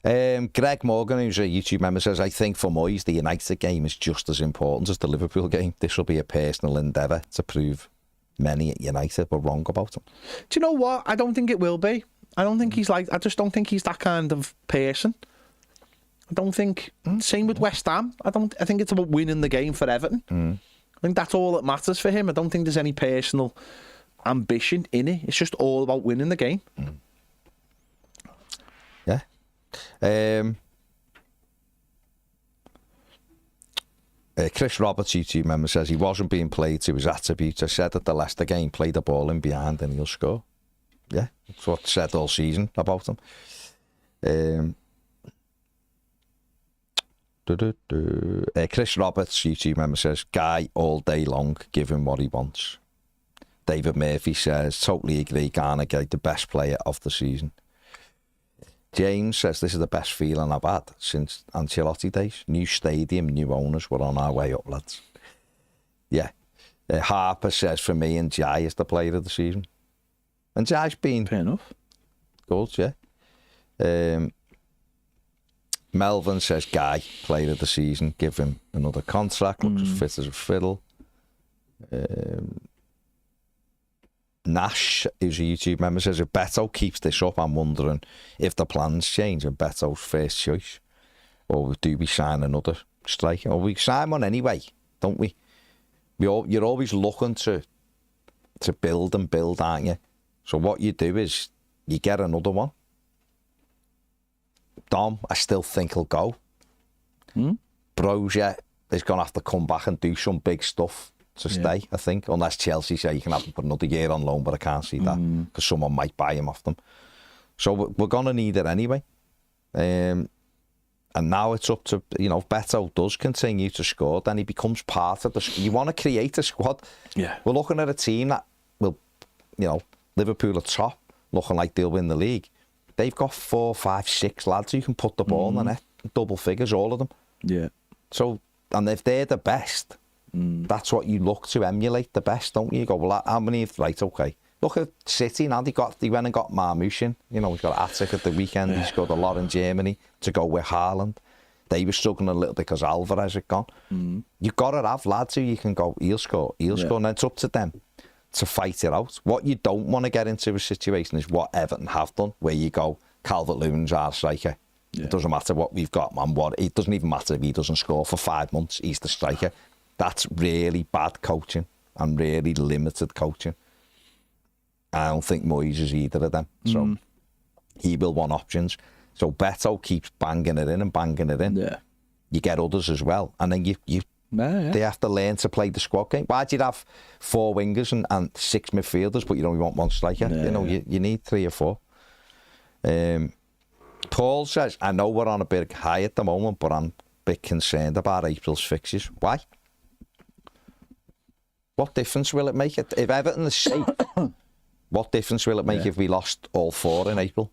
know. Greg Morgan, who's a YouTube member, says, I think for Moyes, the United game is just as important as the Liverpool game. This will be a personal endeavour to prove many at United were wrong about him. Do you know what? I don't think it will be. I just don't think he's that kind of person. I don't think. Same with West Ham. I think it's about winning the game for Everton. I think that's all that matters for him. I don't think there's any personal ambition in it. It's just all about winning the game. Yeah. Chris Roberts, YouTube member, says he wasn't being played to his attributes. I said at the Leicester game, play the ball in behind and he'll score. Yeah, that's what I said all season about him. Chris Roberts, YouTube member, says, Guy all day long, give him what he wants. David Murphy says, totally agree, Garner Guy, the best player of the season. James says, this is the best feeling I've had since Ancelotti days. New stadium, new owners, we're on our way up, lads. Yeah. Harper says, for me, and Jai is the player of the season. And Jai's been... Fair enough. Good, yeah. Melvin says, Guy, player of the season, give him another contract, looks as fit as a fiddle. Nash, who's a YouTube member, says, if Betto keeps this up, I'm wondering if the plans change and Betto's first choice. Or do we sign another striker? Or we sign one anyway, don't we? You're always looking to build and build, aren't you? So what you do is you get another one. Dom, I still think he'll go. Brozier is going to have to come back and do some big stuff to stay, I think. Unless Chelsea say you can have him for another year on loan, but I can't see that because someone might buy him off them. So we're going to need it anyway. And now it's up to, if Betto does continue to score, then he becomes part of the squad. You want to create a squad. Yeah. We're looking at a team that will, Liverpool are top, looking like they'll win the league. They've got 4, 5, 6 lads who can put the ball in the net, double figures, all of them. Yeah. So, and if they're the best, that's what you look to emulate, the best, don't you? You go, well, how many? Right, okay. Look at City now. They went and got Marmouche. He's got Attic at the weekend. He's got a lot in Germany to go with Haaland. They were struggling a little bit because Alvarez had gone. You've got to have lads who you can go, he'll score, and then it's up to them to fight it out. What you don't want to get into a situation is what Everton have done, where you go, Calvert-Lewin's our striker. Yeah. It doesn't matter what we've got, man. It doesn't even matter if he doesn't score for 5 months. He's the striker. That's really bad coaching and really limited coaching. I don't think Moyes is either of them. So he will want options. So Betto keeps banging it in. Yeah. You get others as well. And then they have to learn to play the squad game. Why'd you have 4 wingers and 6 midfielders, but you only want 1 striker? Yeah. You need 3 or 4. Paul says, I know we're on a bit high at the moment, but I'm a bit concerned about April's fixtures. Why? What difference will it make? If Everton is safe, what difference will it make if we lost all 4 in April?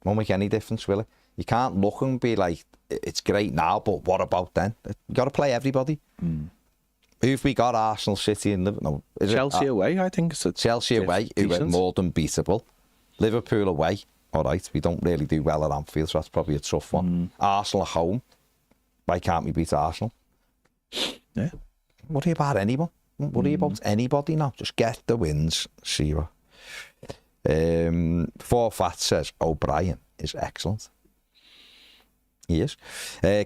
Won't make any difference, will it? You can't look and be like, it's great now, but what about then? You got to play everybody. Who've we got? Arsenal, City, and Liverpool. No, Chelsea away, I think. It's Chelsea away, who are more than beatable. Liverpool away, all right. We don't really do well at Anfield, so that's probably a tough one. Arsenal at home. Why can't we beat Arsenal? Yeah. Worry about anyone. Worry about anybody now. Just get the wins. See what. Four Fat says O'Brien is excellent. He is.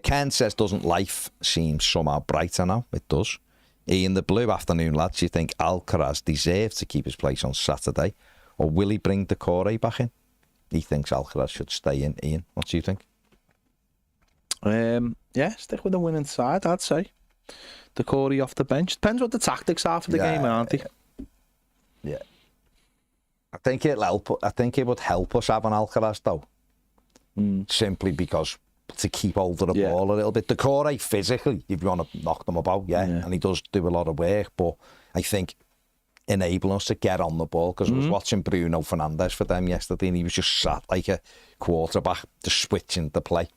Ken says, doesn't life seem somehow brighter now? It does. Ian the Blue, afternoon lads, you think Alcaraz deserves to keep his place on Saturday, or will he bring Decore back in? He thinks Alcaraz should stay in. Ian, what do you think? Yeah, stick with the winning side, I'd say. Decore off the bench. Depends what the tactics are for the game, aren't they? Yeah. I think it would help us having Alcaraz though. Simply because to keep hold of the ball a little bit. Decore physically, if you want to knock them about, and he does do a lot of work, but I think enabling us to get on the ball, because I was watching Bruno Fernandes for them yesterday and he was just sat like a quarterback, just switching the play,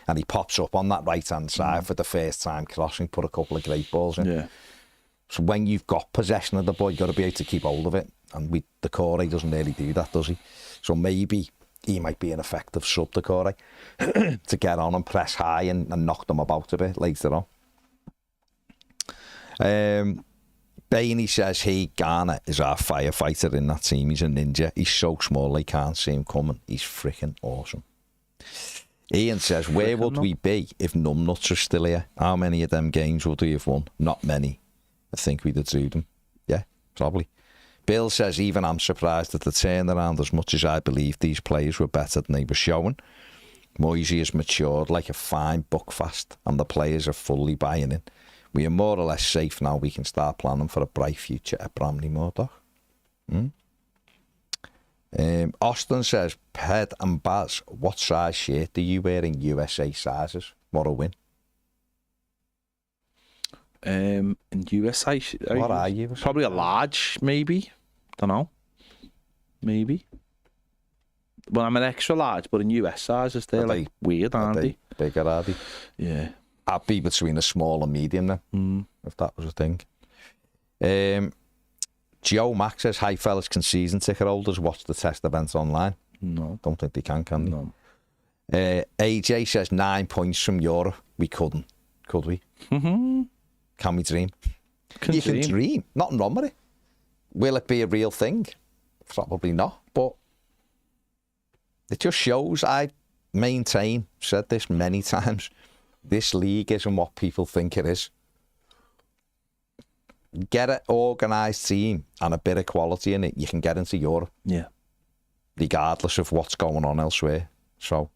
and he pops up on that right hand side for the first time crossing, put a couple of great balls in. So when you've got possession of the ball, you've got to be able to keep hold of it, and Decore doesn't really do that, does he? So maybe he might be an effective sub, Decore, to get on and press high and knock them about a bit later on. Bainey says, Garner is our firefighter in that team. He's a ninja. He's so small they can't see him coming. He's freaking awesome. Ian says, where would we be if numbnuts are still here? How many of them games would we have won? Not many. I think we'd have do them. Yeah, probably. Bill says, even I'm surprised at the turnaround, as much as I believe these players were better than they were showing. Moisey has matured like a fine buckfast and the players are fully buying in. We are more or less safe now. We can start planning for a bright future at Bramley Moor. Austin says, Ped and Baz, what size shirt do you wear in USA sizes? What a win. In USA, What are you? probably a large, maybe. Don't know. Maybe. Well, I'm an extra large, but in US sizes, they're like weird, aren't they? Bigger, are they? Yeah. I'd be between a small and medium then, if that was a thing. Joe Max says, hi fellas, can season ticket holders watch the test events online? No. Don't think they can they? No. AJ says 9 points from Europe. We couldn't, could we? Mm-hmm. Can we dream? Can dream. Nothing wrong with it. Will it be a real thing? Probably not, but it just shows, I maintain, said this many times, this league isn't what people think it is. Get an organised team and a bit of quality in it, you can get into Europe. Yeah. Regardless of what's going on elsewhere. So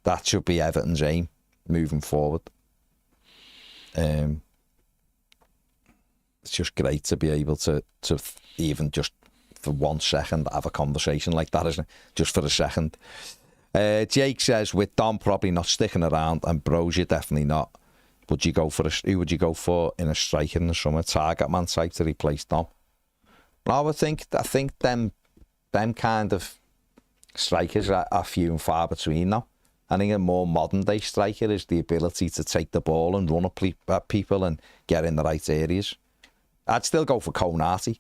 that should be Everton's aim moving forward. It's just great to be able to even just for 1 second have a conversation like that, isn't it? Just for a second. Jake says, with Dom probably not sticking around and Brozier definitely not, who would you go for in a striker in the summer? Target man type to replace Dom? No, I think them kind of strikers are few and far between now. I think a more modern day striker is the ability to take the ball and run at people and get in the right areas. I'd still go for Konate.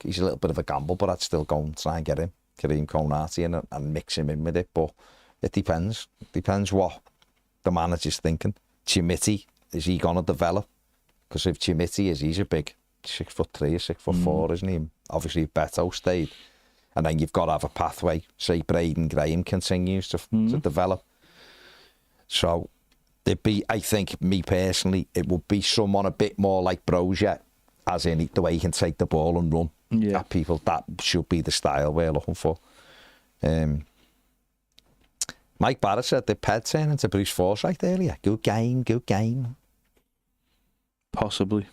He's a little bit of a gamble, but I'd still go and try and get him, Kareem Konate, and mix him in with it. But it depends. It depends what the manager's thinking. Chimiti, is he going to develop? Because if Chimiti is, he's a big 6'3" or 6'4", isn't he? Obviously, if Betto stayed. And then you've got to have a pathway. Say Braden Graham continues to develop. So it'd be, I think, me personally, it would be someone a bit more like Brozier, as in the way he can take the ball and run at people. That should be the style we're looking for. Mike Barrett said the Ped turned into Bruce Forsyth earlier. Good game. Possibly.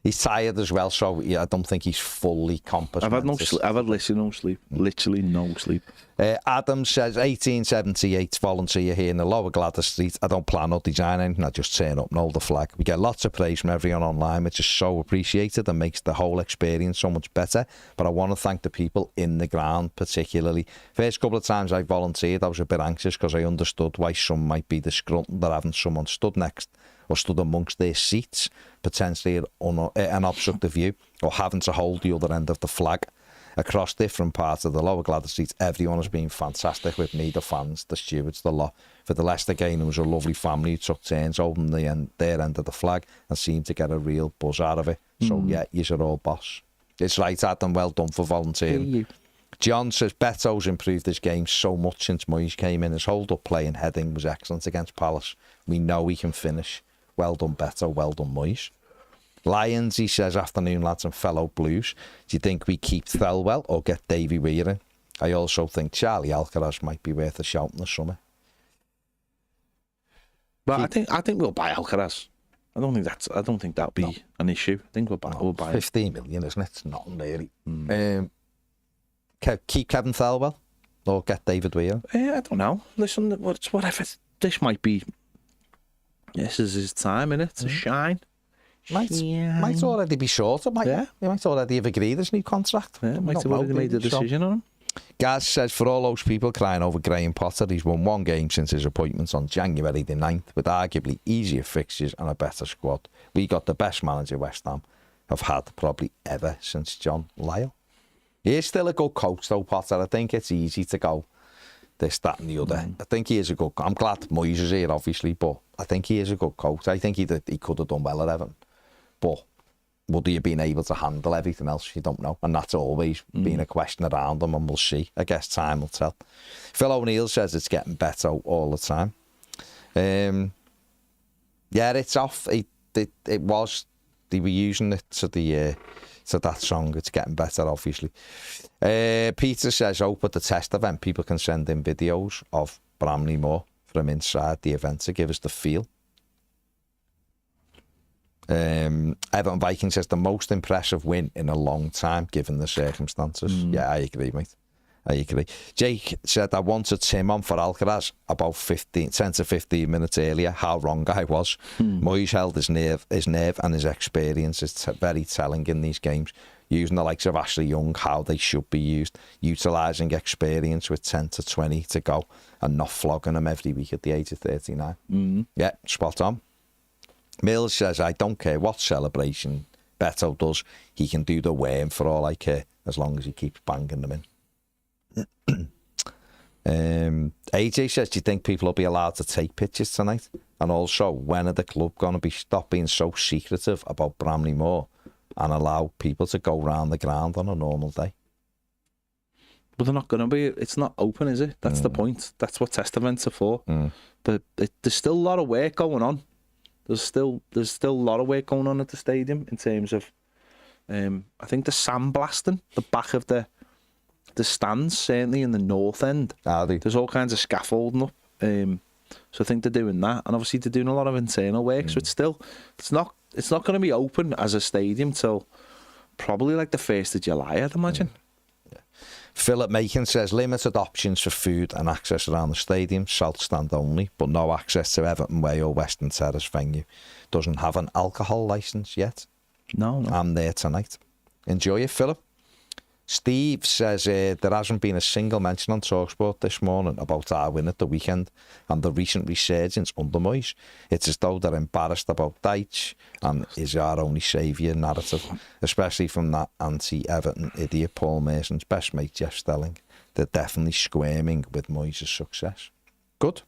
He's tired as well, so I don't think he's fully competent. I've had no sleep. I've had no sleep. Literally no sleep. Adam says 1878 volunteer here in the Lower Gladys Street. I don't plan or design anything. I just turn up and hold the flag. We get lots of praise from everyone online, which is so appreciated and makes the whole experience so much better. But I want to thank the people in the ground particularly. First couple of times I volunteered, I was a bit anxious because I understood why some might be disgruntled that having someone stood next or stood amongst their seats, potentially an obstructive view, or having to hold the other end of the flag. Across different parts of the Lower Gladys Street, everyone has been fantastic with me, the fans, the stewards, the lot. For the Leicester game, there was a lovely family who took turns holding their end of the flag and seemed to get a real buzz out of it. So, yeah, you're all boss. It's right, Adam, well done for volunteering. John says, Betto's improved his game so much since Moyes came in. His hold-up play and heading was excellent against Palace. We know he can finish. Well done, Betto. Well done, Moyes. Lions, he says, afternoon, lads and fellow Blues. Do you think we keep Thelwell or get Davy Weir in? I also think Charlie Alcaraz might be worth a shout in the summer. But I think we'll buy Alcaraz. I don't think that'll be an issue. I think we'll buy 15 million, isn't it? It's nothing really. Keep Kevin Thelwell or get David Weir? I don't know. Listen, whatever. This might be. This is his time, innit? To shine. Might already be shorter. He might already have agreed his new contract. Yeah, might have already made the decision on him. Gaz says, for all those people crying over Graham Potter, he's won 1 game since his appointment on January the 9th with arguably easier fixtures and a better squad. We got the best manager West Ham have had probably ever since John Lyall. He is still a good coach though, Potter. I think it's easy to go this, that and the other. I think he is a good... I'm glad Moyes is here, obviously, but I think he is a good coach. I think he could have done well at Everton. But would he have been able to handle everything else? You don't know. And that's always been a question around him, and we'll see. I guess time will tell. Phil O'Neill says it's getting better all the time. Yeah, it's off. It was... They were using it to that song. It's getting better, obviously. Peter says, hope at the test event people can send in videos of Bramley Moore from inside the event to give us the feel. Everton Viking says the most impressive win in a long time given the circumstances. Yeah, I agree, mate. I agree. Jake said, I wanted Tim on for Alcaraz about 10 to 15 minutes earlier. How wrong I was. Moyes held his nerve and his experience is very telling in these games. Using the likes of Ashley Young, how they should be used. Utilising experience with 10 to 20 to go and not flogging them every week at the age of 39. Yeah, spot on. Mills says, I don't care what celebration Betto does. He can do the worm for all I care, as long as he keeps banging them in. AJ says, do you think people will be allowed to take pictures tonight? And also, when are the club going to stop being so secretive about Bramley Moore and allow people to go round the ground on a normal day? But they're not going to be. It's not open, is it? That's the point. That's what test events are for. But there's still a lot of work going on. There's still a lot of work going on at the stadium in terms of, I think the sandblasting, the back of the stands, certainly in the north end. There's all kinds of scaffolding up. So I think they're doing that, and obviously they're doing a lot of internal work. So it's not going to be open as a stadium till probably like the 1st of July, I'd imagine. Philip Macon says, limited options for food and access around the stadium, south stand only, but no access to Everton Way or Western Terrace venue. Doesn't have an alcohol licence yet. No. I'm there tonight. Enjoy it, Philip. Steve says there hasn't been a single mention on TalkSport this morning about our win at the weekend and the recent resurgence under Moyes. It's as though they're embarrassed about Deitch and is our only saviour narrative, especially from that anti-Everton idiot Paul Merson's best mate Jeff Stelling. They're definitely squirming with Moyes' success. Good.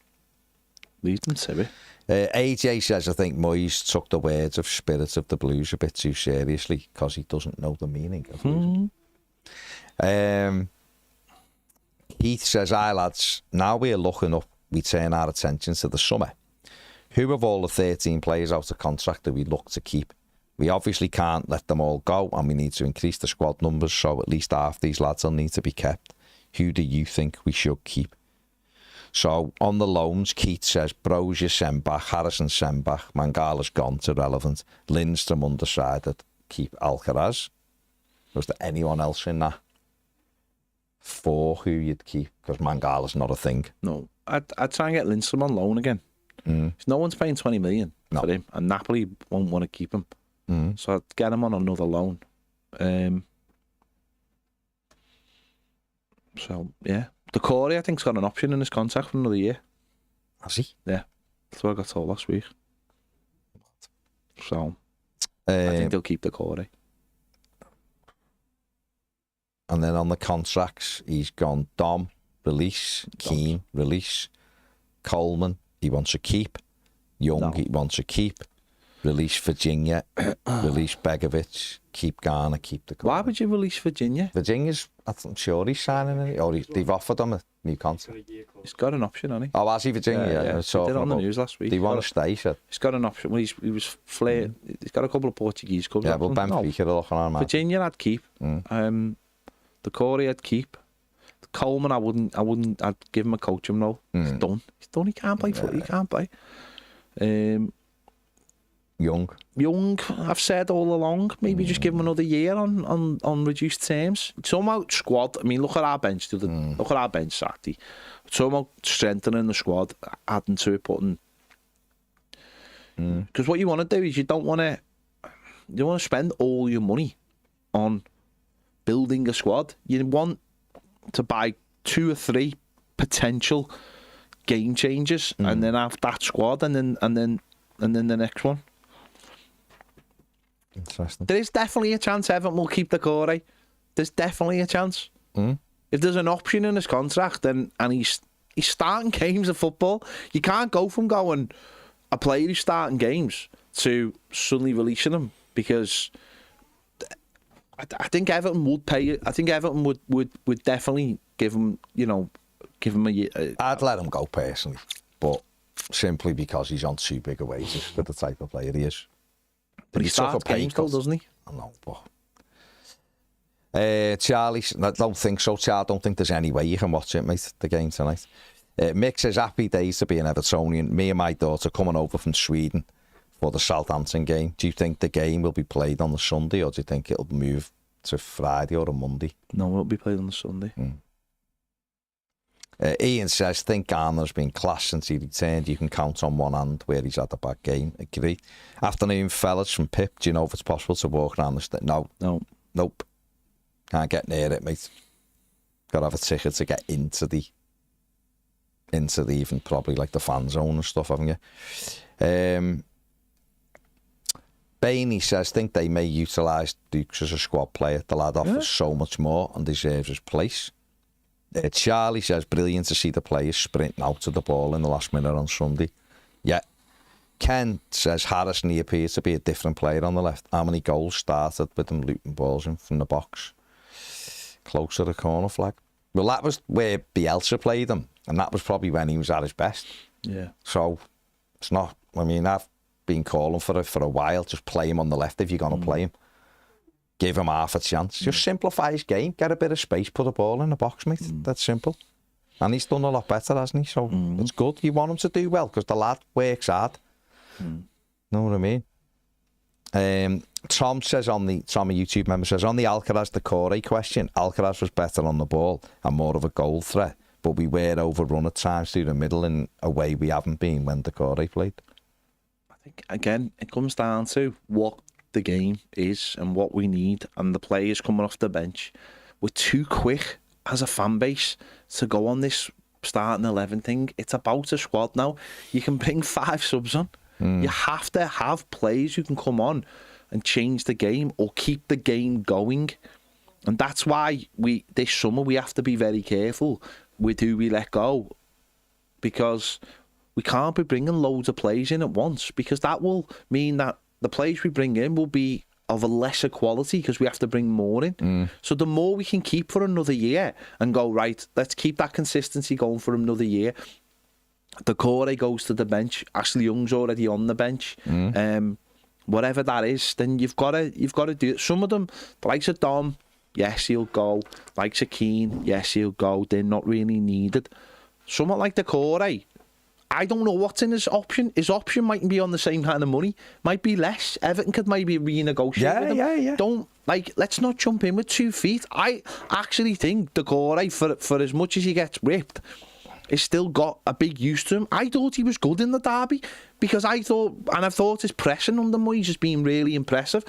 Leave them to it. AJ says, I think Moyes took the words of Spirit of the Blues a bit too seriously because he doesn't know the meaning of losing. Keith says, hi lads, now we're looking up, we turn our attention to the summer. Who of all the 13 players out of contract do we look to keep? We obviously can't let them all go and we need to increase the squad numbers, so at least half these lads will need to be kept. Who do you think we should keep? So on the loans, Keith says Brozier, Sembach, Harrison, Sembach, Mangala's gone to relevant, Lindstrøm undecided, keep Alcaraz. Was there anyone else in that 4 who you'd keep? Because Mangala's not a thing. No, I'd try and get Lindstrøm on loan again. No one's paying 20 million for him, and Napoli won't want to keep him. So I'd get him on another loan. So yeah, Decore I think's got an option in his contract for another year. Has he? Yeah, that's what I got told last week. So I think they'll keep Decore. And then on the contracts, he's gone Dom, release, Keane, release, Coleman, he wants to keep, Young, he wants to keep, release Virginia, release Begovic, keep Garner, keep the. Why would you release Virginia? Virginia's, I'm sure he's signing it, or they've offered him a new contract. He's got an option, hasn't he? Oh, has he, Virginia? Yeah. He did it on the news last week. They want to stay, so. He's got an option. Well, he was flirting. He's got a couple of Portuguese clubs. Yeah, but Benfica are looking on him. Virginia I'd keep. The Corey I'd keep. Coleman I wouldn't. I'd give him a coaching role. He's done. He can't play foot. He can't play. Young, I've said all along, maybe just give him another year on reduced terms. Somehow squad. I mean, look at our bench. Look at our bench Saturday. Somehow strengthening the squad, adding to it, putting. Because what you want to do is you want to spend all your money on building a squad. You want to buy 2 or 3 potential game changers and then have that squad and then the next one. Interesting. There is definitely a chance Everton will keep the Corey. There's definitely a chance. If there's an option in his contract and he's starting games of football, you can't go from going a player who's starting games to suddenly releasing him, because I think Everton would pay it. I think Everton would definitely give him a year. I'd let him go personally, but simply because he's on too big a wages for the type of player he is. But he starts games though, doesn't he? I know, but Charlie, I don't think so. Charlie, I don't think there's any way you can watch it, mate, the game tonight. Mick says, happy days to be an Evertonian. Me and my daughter coming over from Sweden for the Southampton game. Do you think the game will be played on the Sunday, or do you think it'll move to Friday or a Monday? No, it'll be played on the Sunday. Ian says, think Garner's been class since he returned. You can count on one hand where he's had a bad game. Agree. Afternoon, fellas from Pip. Do you know if it's possible to walk around the No. Nope. Can't get near it, mate. Got to have a ticket to get into the even probably like the fan zone and stuff, haven't you? Bainey says, think they may utilise Dukes as a squad player. The lad offers so much more and deserves his place. Charlie says, brilliant to see the players sprinting out to the ball in the last minute on Sunday. Yeah. Ken says, Harrison, he appears to be a different player on the left. How many goals started with him looting balls in from the box? Close to the corner flag. Well, that was where Bielsa played him, and that was probably when he was at his best. Yeah. So, it's not, I mean, I've been calling for it for a while. Just play him on the left if you're going to play him. Give him half a chance. Just simplify his game. Get a bit of space. Put a ball in the box, mate. That's simple. And he's done a lot better, hasn't he? So it's good. You want him to do well because the lad works hard. Know what I mean? Tom says Tommy YouTube member says, on the Alcaraz Decore question, Alcaraz was better on the ball and more of a goal threat, but we were overrun at times through the middle in a way we haven't been when Decore played. I think, again, it comes down to what the game is and what we need, and the players coming off the bench. We're too quick as a fan base to go on this starting 11 thing. It's about a squad now. You can bring 5 subs on. You have to have players who can come on and change the game or keep the game going, and that's why this summer we have to be very careful with who we let go, because we can't be bringing loads of players in at once, because that will mean that the players we bring in will be of a lesser quality because we have to bring more in. So the more we can keep for another year and go, right, let's keep that consistency going for another year. Decore goes to the bench. Ashley Young's already on the bench. Whatever that is, then you've got to do it. Some of them, the likes of Dom, yes, he'll go. Likes of Keane, yes, he'll go. They're not really needed. Someone like Decore, I don't know what's in his option. His option might be on the same kind of money, might be less. Everton could maybe renegotiate with him. Don't, let's not jump in with 2 feet. I actually think Decore, for as much as he gets ripped, he's still got a big use to him. I thought he was good in the derby because I thought his pressing under Moyes has been really impressive.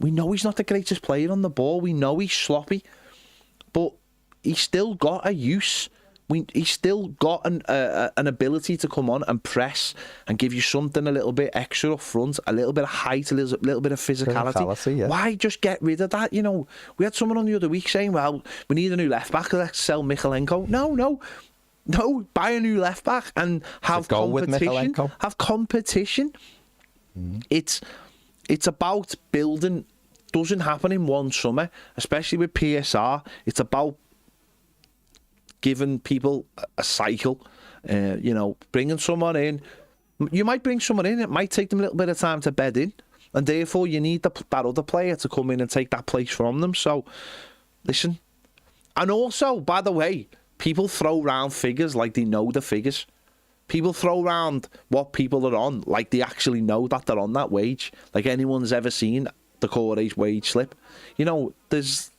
We know he's not the greatest player on the ball. We know he's sloppy, but he's still got a use. He's still got an ability to come on and press and give you something a little bit extra up front, a little bit of height, a little bit of physicality. Yeah. Why just get rid of that? You know, we had someone on the other week saying, well, we need a new left back, let's sell Michalenko. No, buy a new left back and have competition. Have competition. It's about building. Doesn't happen in one summer, especially with PSR. It's about giving people a cycle. Bringing someone in. You might bring someone in. It might take them a little bit of time to bed in, and therefore you need that other player to come in and take that place from them. So, listen. And also, by the way, people throw around figures like they know the figures. People throw around what people are on like they actually know that they're on that wage. Like anyone's ever seen the Corey's wage slip. You know, there's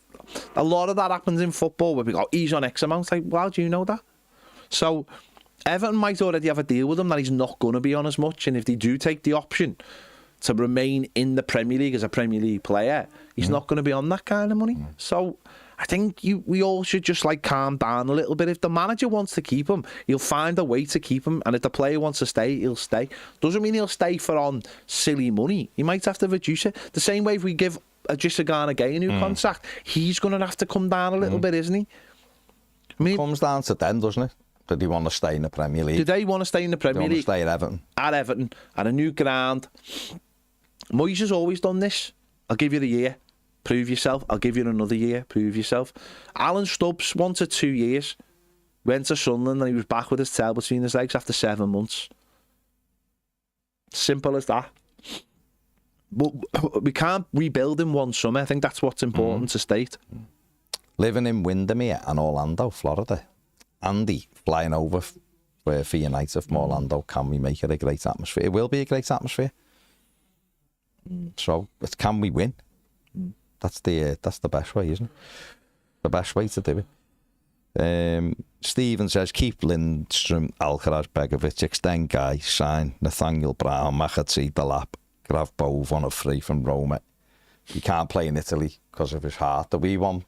a lot of that happens in football where we go, he's on X amount. It's like, well, how do you know that? So Everton might already have a deal with him that he's not going to be on as much. And if they do take the option to remain in the Premier League as a Premier League player, he's not going to be on that kind of money. So I think we all should just calm down a little bit. If the manager wants to keep him, he'll find a way to keep him. And if the player wants to stay, he'll stay. Doesn't mean he'll stay for on silly money. He might have to reduce it. The same way if we give a Gisagana Gay a new contract, he's going to have to come down a little bit, isn't he? I mean, it comes down to them, doesn't it? Do they want to stay in the Premier League? Do they want to stay in the Premier League? Stay at Everton. At Everton, at a new ground. Moyes has always done this. I'll give you the year. Prove yourself. I'll give you another year. Prove yourself. Alan Stubbs, 1 to 2 years, went to Sunderland and he was back with his tail between his legs after 7 months. Simple as that. But we can't rebuild in one summer. I think that's what's important to state. Living in Windermere and Orlando, Florida. Andy flying over for United from Orlando. Can we make it a great atmosphere? It will be a great atmosphere. So, can we win? That's the best way, isn't it? The best way to do Stephen says, keep Lindstrøm, Alcaraz, Begovic, extend Guy, sign Nathaniel Brown, McAtee, Delap, grab Bove on a free from Roma. He can't play in Italy because of his heart. Do we want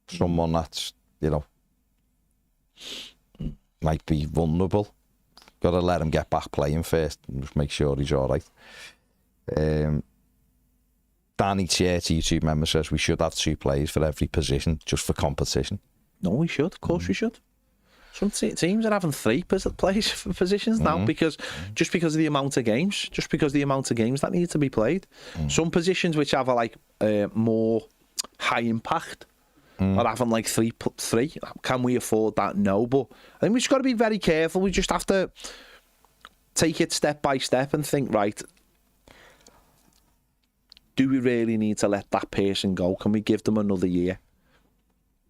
someone that's, you know, might be vulnerable? Got to let him get back playing first and just make sure he's all right. Danny Church, YouTube member, says we should have 2 players for every position just for competition. No, we should. Of course we should. Some teams are having 3 players for positions now because of the amount of games. Just because of the amount of games that need to be played. Some positions which have a more high impact are having like 3. Can we afford that? No, but I think we've just got to be very careful. We just have to take it step by step and think, right, do we really need to let that person go? Can we give them another year?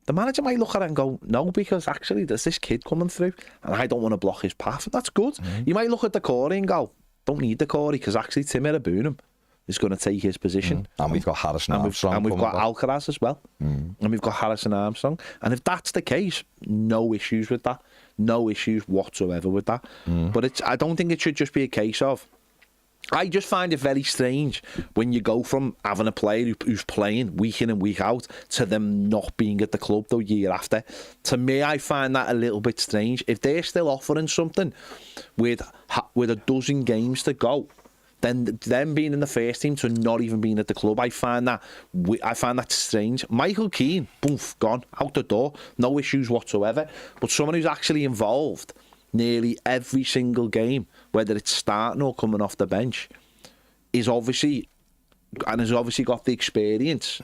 The manager might look at it and go, no, because actually there's this kid coming through and I don't want to block his path. That's good. You might look at the Corey and go, don't need the Corey because actually Tim Erabunum is going to take his position. And we've got Harrison Armstrong. And we've got Alcaraz as well. And we've got Harrison Armstrong. And if that's the case, no issues with that. No issues whatsoever with that. But I don't think it should just be a case of, I just find it very strange when you go from having a player who's playing week in and week out to them not being at the club the year after. To me, I find that a little bit strange. If they're still offering something with a dozen games to go, then them being in the first team to not even being at the club, I find that strange. Michael Keane, boof, gone out the door, no issues whatsoever. But someone who's actually involved nearly every single game, whether it's starting or coming off the bench, has obviously got the experience.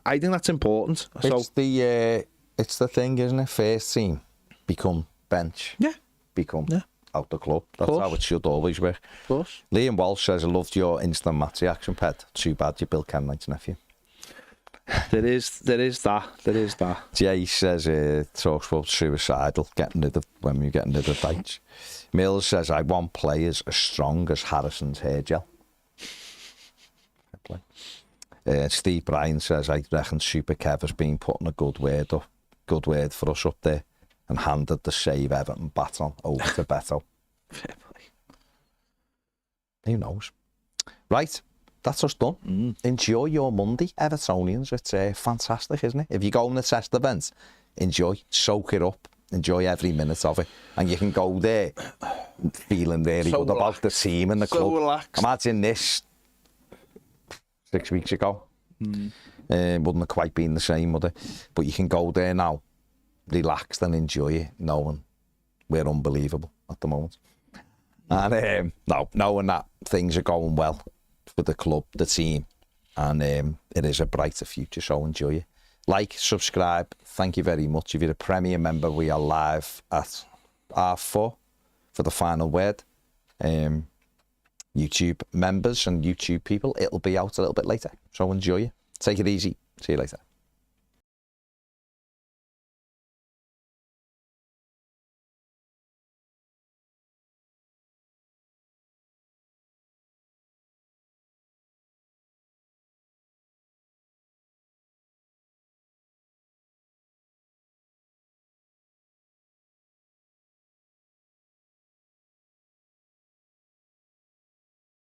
I think that's important. It's the thing, isn't it? First team become bench. Yeah. Become out the club. That's how it should always work. Of course. Liam Walsh says, I loved your instant match reaction, Pet. Too bad you Bill Kenwright's nephew. There is that. Jay says, talks about suicidal, when we're getting rid of Deitch. Mills says, I want players as strong as Harrison's hair gel. Steve Bryan says, I reckon Super Kev has been putting a good word for us up there and handed the save Everton baton over to Betto. Fair play. Who knows? Right. That's us done. Enjoy your Monday, Evertonians. It's fantastic, isn't it? If you go on the test event, enjoy, soak it up, enjoy every minute of it. And you can go there feeling really good about the team and the club. Relaxed. Imagine this 6 weeks ago. Wouldn't have quite been the same, would it? But you can go there now, relaxed and enjoy it, knowing we're unbelievable at the moment. And knowing that things are going well for the club, the team, and it is a brighter future, so enjoy it. Like, subscribe, thank you very much. If you're a Premier member, we are live at 4:30 for the final word. YouTube members and YouTube people, it'll be out a little bit later, so enjoy it. Take it easy. See you later.